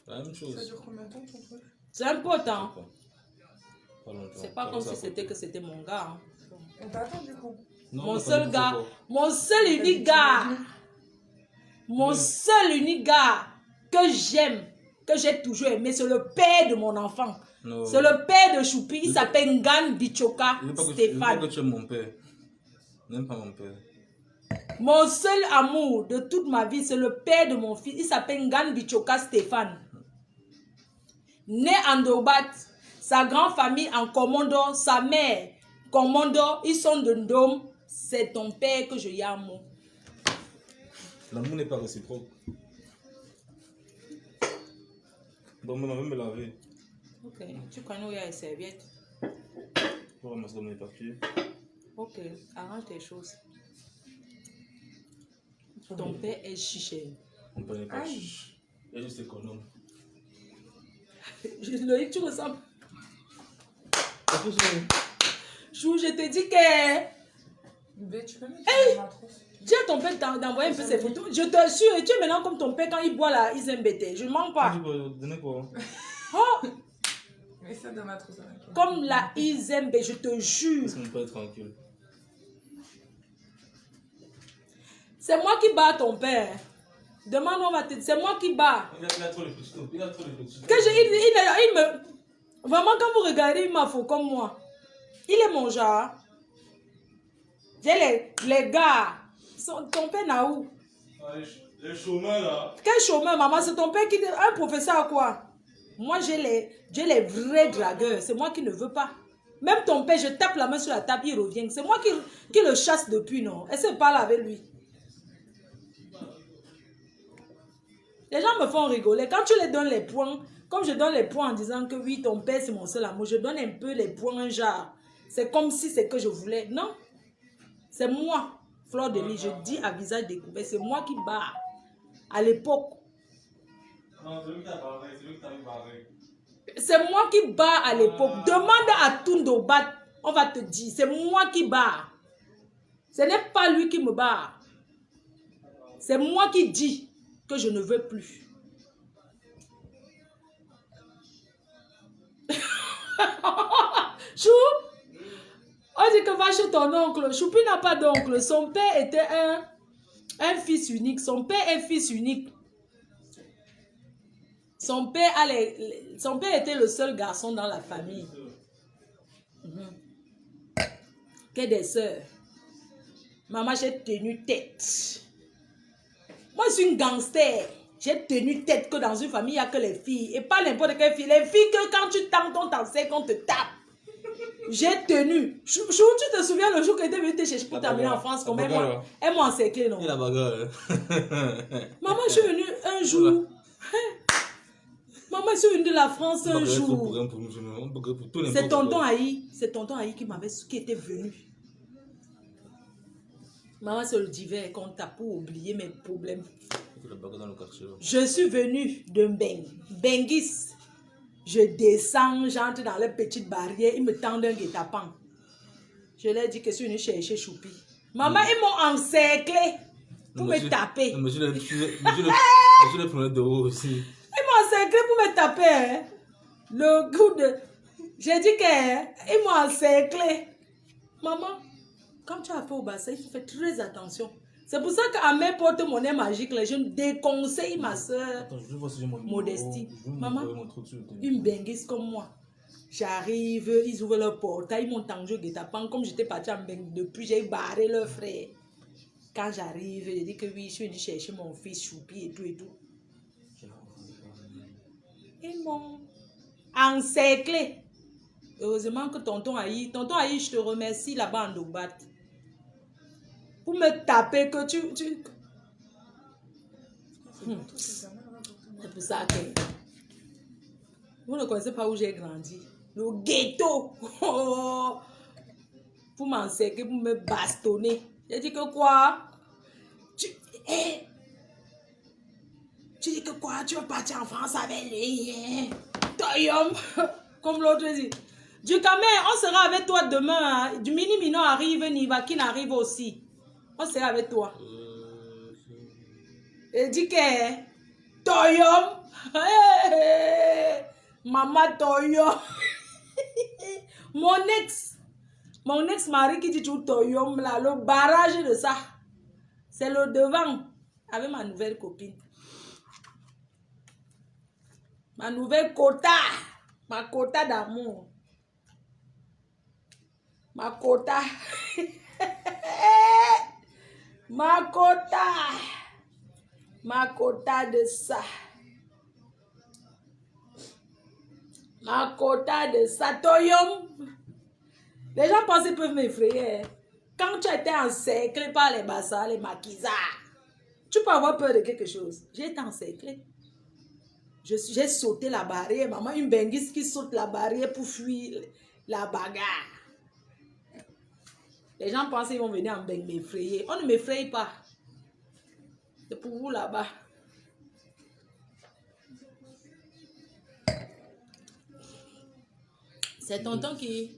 La même chose. Ça dure combien de temps ton truc? C'est un pote, hein. Pas longtemps. C'est pas comme si c'était que c'était mon gars. Hein. On t'attend du coup. Non, Mon on a seul pas gars, dit mon seul unique gars, mon seul unique gars que j'aime, que j'ai toujours aimé, c'est le père de mon enfant. Non. C'est le père de Choupi, il s'appelle Ngan Bichoka Il veut pas Stéphane. que tu aimes mon père. N'aime pas mon père. Mon seul amour de toute ma vie, c'est le père de mon fils, il s'appelle Ngan Bichoka Stéphane. Né en Dobat, sa grande famille en Commando, sa mère Commando, ils sont de Ndom. C'est ton père que je y aime. L'amour n'est pas réciproque. Donc, on va me laver. Ok, tu connais où il y a les serviettes. Pour ramasser dans mes papiers. Ok, arrange tes choses. Ton père est chiché. On ne connaît pas. Aïe. Il est juste économe. Loïc, tu ressembles. Chou, je te dis que... Mais tu peux mettre ma trousse. Dis à ton père d'envoyer un peu ses photos. Je t'assure, tu es maintenant comme ton père quand il boit la Isembete. Je ne mens pas. Donnez quoi? Oh, Mets ça dans ma trousse. Avec. comme la Izembe, je te jure. Laisse mon père tranquille. C'est moi qui bats ton père. Demande, on va te dire, c'est moi qui bats. Il a trop de petits. Il a trop de petits. Que il me... Vraiment, quand vous regardez, il m'a fait comme moi. Il est mon genre. J'ai les gars. Ton père n'a où? Les chômeurs là. Quel chômeur, maman? C'est ton père qui... Un professeur à quoi? Moi, j'ai les vrais dragueurs. C'est moi qui ne veux pas. Même ton père, je tape la main sur la table, il revient. C'est moi qui le chasse depuis, non? Essaie de parler avec lui. Les gens me font rigoler. Quand tu les donnes les points, comme je donne les points en disant que oui, ton père, c'est mon seul amour, je donne un peu les points, genre, c'est comme si c'est que je voulais. Non. C'est moi, Fleur de Lys, je dis à visage découvert, c'est moi qui bats. À l'époque. Non, c'est lui qui t'a barré. C'est lui qui t'a barré. C'est moi qui bats à l'époque. Demande à Tundobat, on va te dire, c'est moi qui bats. Ce n'est pas lui qui me bat. C'est moi qui dis que je ne veux plus. Chou, on dit que va chez ton oncle. Choupi n'a pas d'oncle. Son père était un fils unique. Son père est fils unique. Son père était le seul garçon dans la famille. Que des sœurs. Maman, j'ai tenu tête. Moi, je suis une gangster. J'ai tenu tête que dans une famille, il n'y a que les filles. Et pas n'importe quelle fille. Les filles que quand tu tapes, on t'enseigne, qu'on te tape. J'ai tenu. Chou, tu te souviens le jour que tu es venu te chercher pour t'amener en France comme elle m'a encerclé, non? Il a bagarre. Maman, je suis venue un jour. Maman, je suis venue de la France un jour. C'est tonton Aïe. C'est tonton Aïe qui était venu. Maman, c'est le divers qu'on tape pour oublier mes problèmes. Je suis venue de Bengis. Je descends, j'entre dans les petites barrières. Ils me tendent un guet-apens. Je leur dis que je suis venue chercher Choupi. Maman, ils m'ont encerclé pour me taper. Monsieur le premier de haut aussi. Ils m'ont encerclé pour me taper. Hein. Le coup de... J'ai dit qu'ils m'ont encerclé. Maman, quand tu as fait au bassin, il faut faire très attention. C'est pour ça qu'à mes portes monnaie magique, les jeunes déconseillent ma soeur Modestie. Maman, une benguise comme moi. J'arrive, ils ouvrent leur portail, ils m'ont tendu au guet-apens. Comme j'étais partie en bengue depuis, j'ai barré leur frère. Quand j'arrive, je dis que oui, je suis venue chercher mon fils Choupi et tout et tout. Ils m'ont encerclé. Heureusement que tonton Aïe, je te remercie là-bas en Dobat. Pour me taper que tu... C'est pour ça que... Vous ne connaissez pas où j'ai grandi. Le ghetto. Pour m'encercler, pour me bastonner. J'ai dit que quoi? Tu dis que quoi? Tu veux partir en France avec lui? Comme l'autre dit. Du Camer, on sera avec toi demain. Hein. Du Mini-Mino arrive, Nivakin arrive aussi. On sera avec toi. Il dit que Toyom. Maman Toyom. Mon ex-mari qui dit toujours Toyom, là, le barrage de ça, c'est le devant avec ma nouvelle copine. Ma nouvelle quota. Ma quota d'amour. Ma quota. Ma quota. Ma quota de ça. Ma quota de ça. Toyom. Les gens pensent qu'ils peuvent m'effrayer. Quand tu as été encerclé par les bassins, les maquisards, tu peux avoir peur de quelque chose. J'ai été encerclé. J'ai sauté la barrière. Maman, une benguiste qui saute la barrière pour fuir la bagarre. Les gens pensent qu'ils vont venir en beng m'effrayer. On ne m'effraie pas. C'est pour vous là-bas. C'est tonton qui...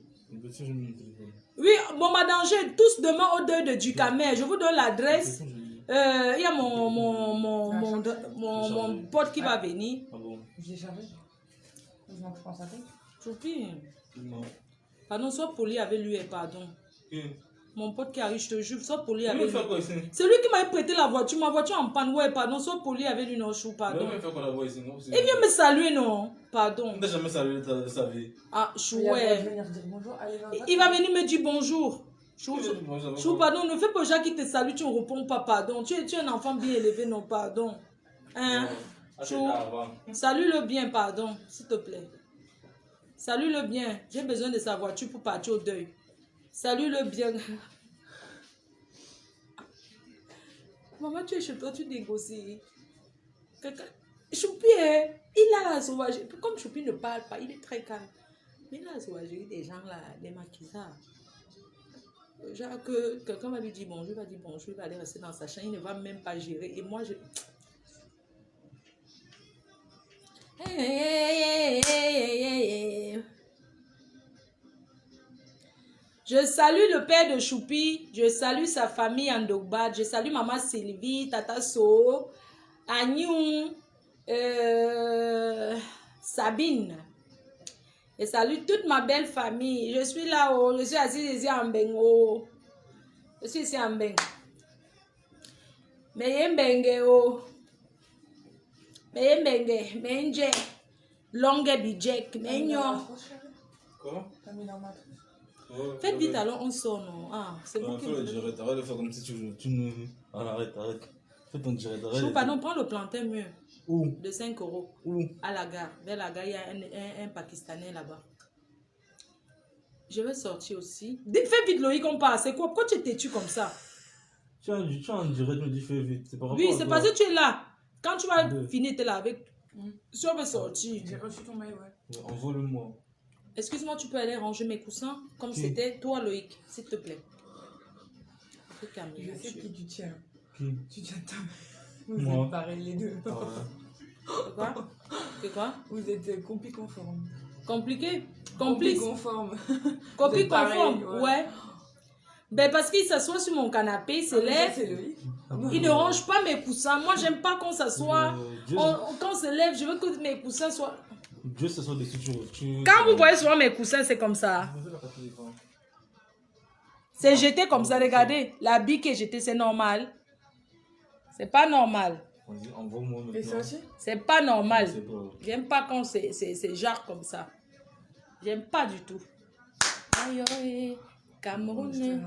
Oui, bon, ma danger, tous demain au deuil de Ducamer. Je vous donne l'adresse. Il y a mon pote qui va venir. Je l'ai chargé. Je pense à toi. Choupi. Pardon, sois poli avec lui et pardon. Mon pote qui arrive, je te jure, sois poli avec lui. C'est lui qui m'a prêté la voiture, ma voiture en panne. Ouais, pardon, sois poli avec lui, non, chou, pardon. Il vient me saluer, non, pardon. Il n'a jamais salué de sa vie. Ah, chou, ouais. Il va venir me dire bonjour. Chou, pardon, ne fais pas Jacques qui te salue, tu ne réponds pas, pardon. Tu es un enfant bien élevé, non, pardon. Hein? Chou, salue-le bien, pardon, s'il te plaît. Salue-le bien. J'ai besoin de sa voiture pour partir au deuil. Salue-le bien. Maman, tu es chez toi, tu négocies. Choupi, il a la sauvagerie. Comme Choupi ne parle pas, il est très calme. Mais il a la sauvagerie des gens là, des maquisards. Genre que quelqu'un va lui dire bonjour, il va dire bonjour, il va aller rester dans sa chambre, il ne va même pas gérer. Et moi, je... Je salue le père de Choupi, je salue sa famille en Dogbat, je salue maman Sylvie, Tata So, Agnou, Sabine. Je salue toute ma belle famille. Je suis là-haut, je suis assise ici en Bengo. Je suis ici en Bengo. Mais Bengo. Mais Bengo, mais longue bijek, mais non. Quoi? T'as mis dans ma trousse. Faites vite alors, on sort, non? Ah, c'est bon. Arrête de faire comme si tu nous... Arrête. Fais ton direct, arrête. Pardon, prends le plantain mieux. Où? De 5 €. Où? À la gare. Vers la gare, il y a un Pakistanais là-bas. Je vais sortir aussi. Fais vite, Loïc, on passe. C'est quoi? Pourquoi tu es têtu comme ça? Tu as en direct, me dis fais vite. Oui, c'est parce que tu es là. Quand tu vas finir, tu es là avec... Si on veut sortir. J'ai reçu ton mail, ouais. Envoie-le-moi. Excuse-moi, tu peux aller ranger mes coussins comme c'était toi, Loïc, s'il te plaît. Je sais qui tu tiens. Qui? Tu tiens ta mère. Vous Moi. êtes pareils les deux. C'est quoi? Vous êtes compli conforme. Compliqué? Compli Complice? conforme. Copie pareil, conforme? Ouais. Ben parce qu'il s'assoit sur mon canapé, il se lève. C'est Loïc. Il ne range pas mes coussins. Moi, j'aime pas qu'on s'assoit. Quand on se lève, je veux que mes coussins soient... Dieu s'assoit dessus, Quand vous voyez souvent mes coussins, c'est comme ça. C'est jeté comme ça, regardez. La bille qui est jetée, c'est normal. C'est pas normal. Vas-y, envoie-moi maintenant. Et ça aussi? C'est pas normal. C'est pas... J'aime pas quand c'est genre comme ça. J'aime pas du tout. Aïe, aïe, Camerounais.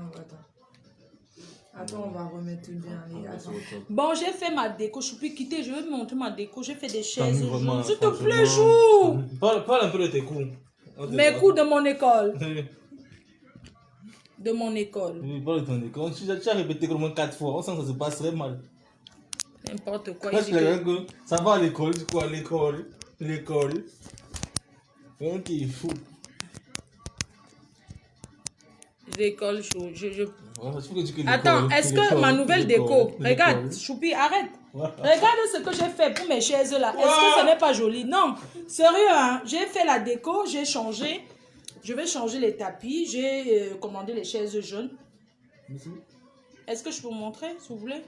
Attends, on va remettre bien. Attends. Bon, j'ai fait ma déco. Je suis quitter. Je vais montrer ma déco. J'ai fait des chaises. S'il te franchement. plaît, joue. Parle un peu de tes coups. Mes coups de mon école. De mon école. Oui, parle de ton école. Tu as répété comme 4 fois. On sent que ça se passerait mal. N'importe quoi. Parce que ça va à l'école, du coup, à l'école. Un qui est fou. L'école, je... Ouais, Attends, est-ce que ma nouvelle déco... Regarde, Choupi, arrête. Ouais. Regarde ce que j'ai fait pour mes chaises là. Est-ce que ce n'est pas joli? Non. Sérieux, hein? J'ai fait la déco, j'ai changé. Je vais changer les tapis. J'ai commandé les chaises jaunes. Est-ce que je peux vous montrer, si vous voulez?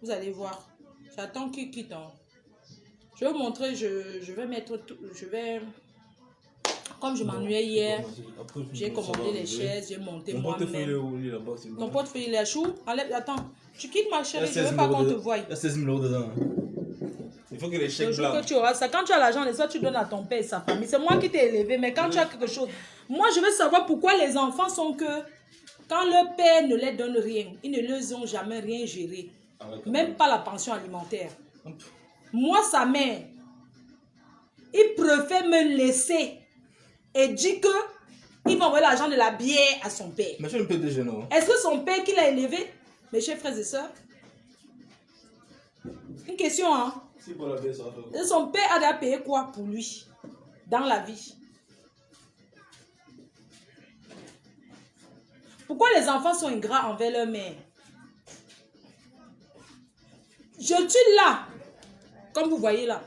Vous allez voir. J'attends qu'il quitte. Hein. Je vais vous montrer, je vais mettre tout, comme je m'ennuyais hier, j'ai commandé les chaises, j'ai monté moi-même. Ton portefeuille, il est à chou. Enlève, attends, tu quittes ma chérie, je ne veux pas qu'on te voie. Il y a 16 000 € dedans. Il faut que les chèques blancs. Que tu auras ça. Quand tu as l'argent, les autres, tu donnes à ton père et sa famille. C'est moi qui t'ai élevé, mais quand tu as quelque chose, moi je veux savoir pourquoi les enfants sont que, quand leur père ne leur donne rien, ils ne leur ont jamais rien géré. Même pas la pension alimentaire. Moi, sa mère, il préfère me laisser et dit que il va envoyer l'argent de la bière à son père. Mais tu ne peux déjà non. Est-ce que son père qui l'a élevé, mes chers frères et sœurs? Une question, hein? Si pour la bière, ça va. Son père a déjà payé quoi pour lui dans la vie? Pourquoi les enfants sont ingrats envers leur mère? Je suis là, comme vous voyez là.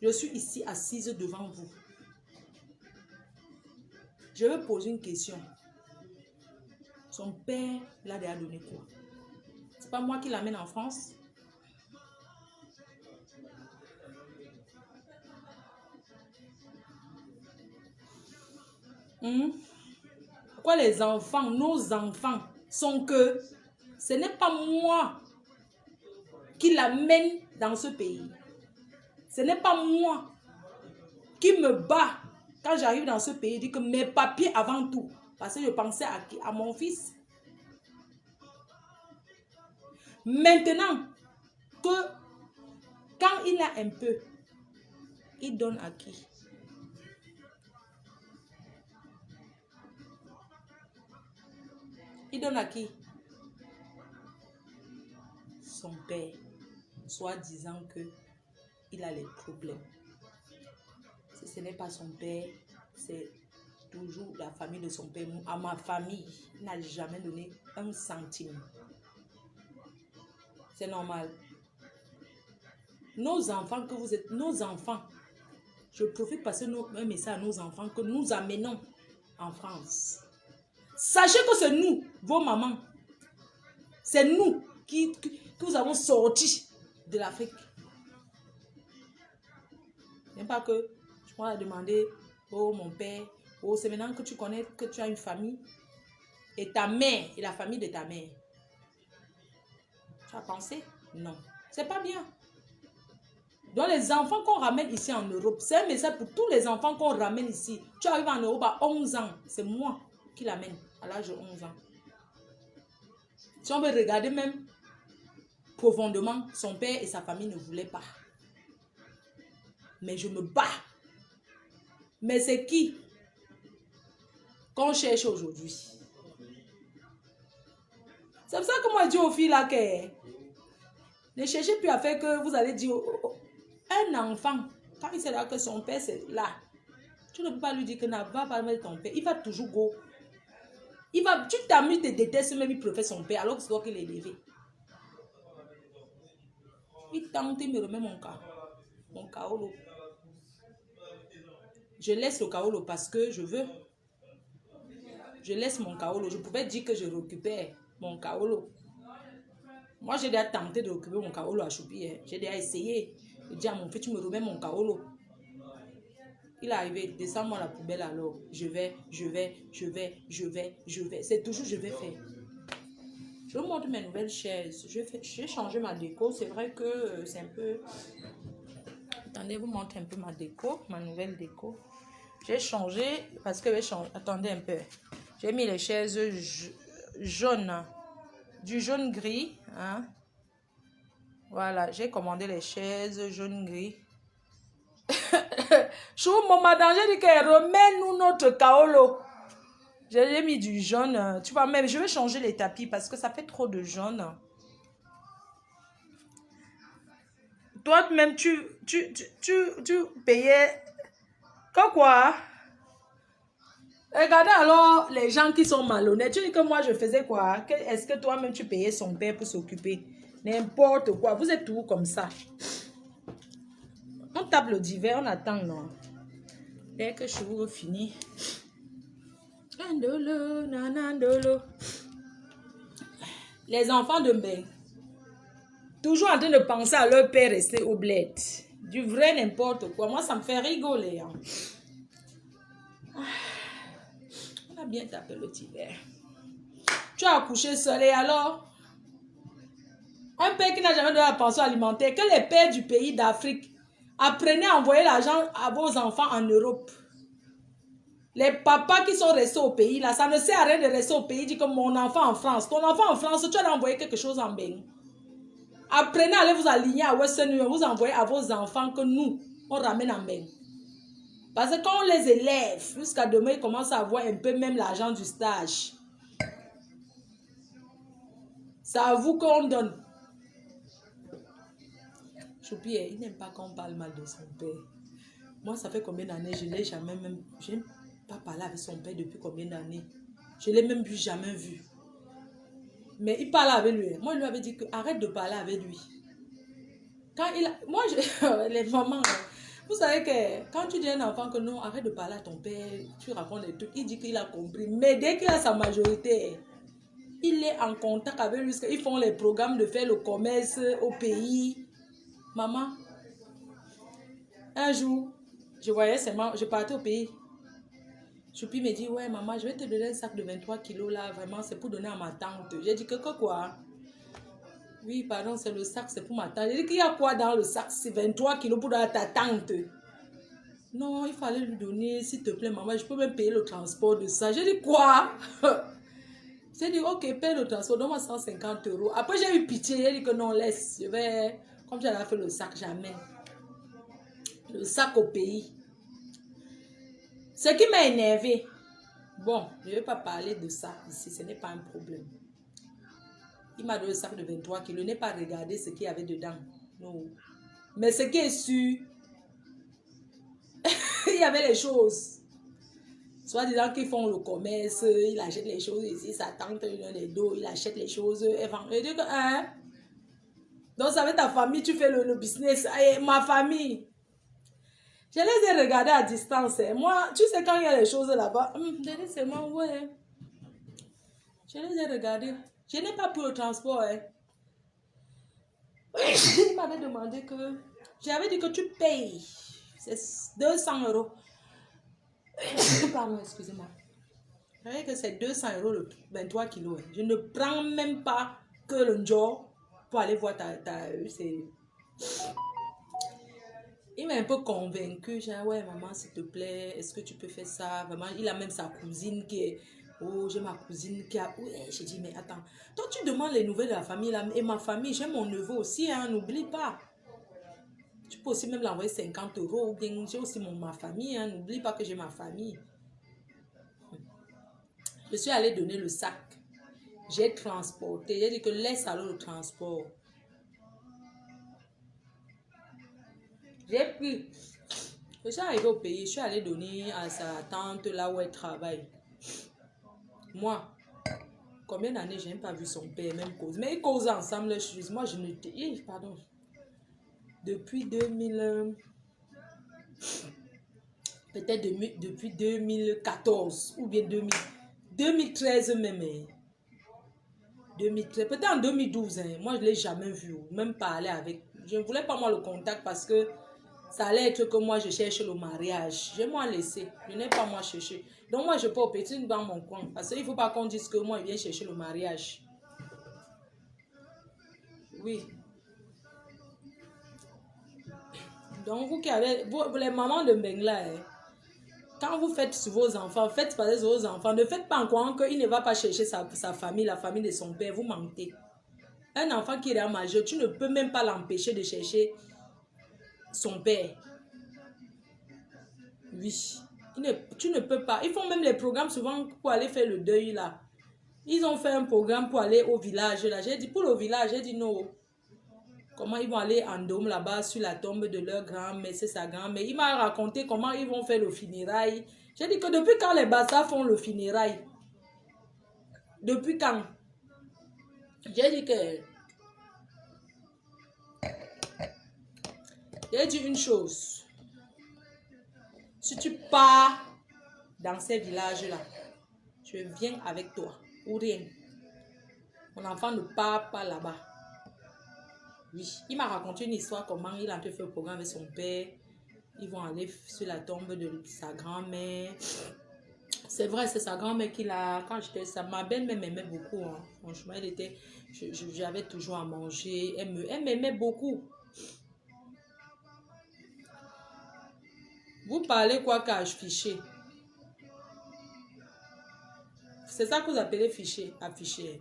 Je suis ici assise devant vous. Je vais poser une question. Son père l'a déjà donné quoi? C'est pas moi qui l'amène en France? Pourquoi les enfants, nos enfants, sont que ce n'est pas moi qui l'amène dans ce pays. Ce n'est pas moi qui me bats quand j'arrive dans ce pays. Je dis que mes papiers avant tout. Parce que je pensais à qui? À mon fils. Maintenant que quand il a un peu, il donne à qui? Il donne à qui? Son père, soit disant que il a les problèmes. Si ce n'est pas son père, c'est toujours la famille de son père. À ma famille, il n'a jamais donné un centime. C'est normal. Nos enfants, que vous êtes, nos enfants, je profite de passer un message à nos enfants que nous amenons en France. Sachez que c'est nous, vos mamans. C'est nous que nous avons sorti de l'Afrique. Même pas que je pourrais demander, oh mon père, oh c'est maintenant que tu connais que tu as une famille. Et ta mère, et la famille de ta mère. Tu as pensé? Non. C'est pas bien. Donc les enfants qu'on ramène ici en Europe, c'est un message pour tous les enfants qu'on ramène ici. Tu arrives en Europe à 11 ans, c'est moi qui l'amène à l'âge de 11 ans. Si on veut regarder même profondément, son père et sa famille ne voulaient pas. Mais je me bats. Mais c'est qui qu'on cherche aujourd'hui? C'est pour ça que moi je dis aux filles là que ne cherchez plus à faire que vous allez dire un enfant, quand il sait là que son père c'est là, tu ne peux pas lui dire que ne va pas mettre ton père. Il va toujours go. Tu t'amuses, tu détestes même, il préfère son père alors que c'est toi qui l'as élevé. Il tente, il me remet mon kaolo. Je laisse le kaolo parce que je veux. Je laisse mon kaolo. Je pouvais dire que je récupère mon kaolo. Moi, j'ai déjà tenté de récupérer mon kaolo à Choupi. Hein. J'ai déjà essayé de dire à mon fils, tu me remets mon kaolo. Il est arrivé, descends-moi la poubelle alors. Je vais. C'est toujours je vais faire. Je vous montre mes nouvelles chaises. J'ai changé ma déco. C'est vrai que c'est un peu... Attendez, vous montre un peu ma déco, ma nouvelle déco. J'ai changé parce que... Attendez un peu. J'ai mis les chaises jaunes. Du jaune gris. Hein? Voilà, j'ai commandé les chaises jaune gris. Chou, maman danger dit que remets-nous notre kaolo. J'ai mis du jaune. Tu vois, même je vais changer les tapis parce que ça fait trop de jaune. Toi-même, tu payais. Quoi? Regardez alors les gens qui sont malhonnêtes. Tu dis que moi, je faisais quoi? Est-ce que toi-même, tu payais son père pour s'occuper? N'importe quoi. Vous êtes tous comme ça. On tape le divan, on attend, non? Dès que je vous finis. Les enfants de Mbeng. Toujours en train de penser à leur père resté au bled. Du vrai n'importe quoi. Moi, ça me fait rigoler. Hein. On a bien tapé le hiver. Tu as accouché seul et alors? Un père qui n'a jamais donné la pension alimentaire, que les pères du pays d'Afrique apprenez à envoyer l'argent à vos enfants en Europe. Les papas qui sont restés au pays, là, ça ne sert à rien de rester au pays, dit que mon enfant en France. Ton enfant en France, tu as envoyé quelque chose en Bénin. Apprenez à aller vous aligner à Western Union, vous envoyez à vos enfants que nous, on ramène en Bénin. Parce que quand on les élève, jusqu'à demain, ils commencent à avoir un peu même l'argent du stage. C'est à vous qu'on donne. Choupi, il n'aime pas qu'on parle mal de son père. Moi, ça fait combien d'années, je ne l'ai jamais même... Je n'ai pas parlé avec son père depuis combien d'années. Je ne l'ai même jamais vu. Mais il parle avec lui. Moi, je lui avais dit que arrête de parler avec lui. Quand il a... Moi, les mamans... Vous savez que quand tu dis à un enfant que non, arrête de parler à ton père, tu racontes des trucs, il dit qu'il a compris. Mais dès qu'il a sa majorité, il est en contact avec lui. Ils font les programmes de faire le commerce au pays. Maman, un jour, je voyais seulement, je partais au pays. Choupi me dit, ouais maman, je vais te donner un sac de 23 kilos là, vraiment, c'est pour donner à ma tante. J'ai dit que quoi? Oui, pardon, c'est le sac, c'est pour ma tante. J'ai dit qu'il y a quoi dans le sac? C'est 23 kilos pour donner à ta tante. Non, il fallait lui donner, s'il te plaît, maman, je peux même payer le transport de ça. J'ai dit quoi? J'ai dit, ok, paye le transport, donne-moi 150 euros. Après, j'ai eu pitié, j'ai dit que non, laisse, je vais, comme j'avais fait le sac, j'amène. Le sac au pays. Ce qui m'a énervé, bon, je ne vais pas parler de ça ici, ce n'est pas un problème. Il m'a donné le sac de 23 kilos, je n'ai pas regardé ce qu'il y avait dedans. Non. Mais ce qui est sûr, il y avait les choses. Soit disant qu'ils font le commerce, il achète les choses ici, sa tante, les dos, il achète les choses, et vend. Et dit que, hein? Donc, ça avec ta famille, tu fais le business. Et ma famille. Je les ai regardés à distance. Hein. Moi, tu sais, quand il y a les choses là-bas, c'est moi, ouais. Je les ai regardés. Je n'ai pas pris le transport. Hein. Il m'avait demandé que... J'avais dit que tu payes. C'est 200 euros. Pardon, excusez-moi. J'avais dit que c'est 200 euros le 23 kilos. Hein. Je ne prends même pas que le njo pour aller voir ta c'est... Il m'a un peu convaincu. J'ai dit, ouais, maman, s'il te plaît, est-ce que tu peux faire ça? Vraiment, il a même sa cousine qui est... Oh, j'ai ma cousine qui a... Ouais, j'ai dit, mais attends. Toi, tu demandes les nouvelles de la famille. Là, et ma famille, j'ai mon neveu aussi, hein, n'oublie pas. Tu peux aussi même l'envoyer 50 euros. Ou bien, j'ai aussi ma famille, hein, n'oublie pas que j'ai ma famille. Je suis allée donner le sac. J'ai transporté. J'ai dit que laisse alors le transport. J'ai pris... Je suis arrivée au pays, je suis allée donner à sa tante là où elle travaille. Moi, combien d'années je n'ai pas vu son père, même cause. Mais ils causent ensemble, moi je ne... Pardon. Depuis 2000... Peut-être depuis 2014 ou bien 2013 même. 2013, peut-être en 2012. Hein, moi je ne l'ai jamais vu, même parler avec. Je ne voulais pas moi le contact parce que ça allait être que moi je cherche le mariage. Je m'en laissé. Je n'ai pas moi cherché. Donc moi je peux au petit dans mon coin. Parce qu'il ne faut pas qu'on dise que moi il vient chercher le mariage. Oui. Donc vous qui avez, vous, les mamans de Mbengla, hein, quand vous faites sur vos enfants, faites passer sur vos enfants. Ne faites pas en croyant qu'il ne va pas chercher sa famille, la famille de son père. Vous mentez. Un enfant qui est en majeur, tu ne peux même pas l'empêcher de chercher son père. Oui. Tu ne peux pas. Ils font même les programmes souvent pour aller faire le deuil là. Ils ont fait un programme pour aller au village là. J'ai dit pour le village, j'ai dit non. Comment ils vont aller en dôme là-bas sur la tombe de leur grand-mère, c'est sa grand-mère. Il m'a raconté comment ils vont faire le funérail. J'ai dit que depuis quand les Bassa font le funérail? Depuis quand? J'ai dit que... J'ai dit une chose. Si tu pars dans ces villages-là, je viens avec toi ou rien. Mon enfant ne part pas là-bas. Oui, il m'a raconté une histoire comment il a fait le programme avec son père. Ils vont aller sur la tombe de sa grand-mère. C'est vrai, c'est sa grand-mère qui l'a... Quand j'étais... Ma belle-mère m'aimait beaucoup. Hein. Franchement, elle était... J'avais toujours à manger. Elle m'aimait beaucoup. Vous parlez quoi qu'à fichier? C'est ça que vous appelez fichier, afficher.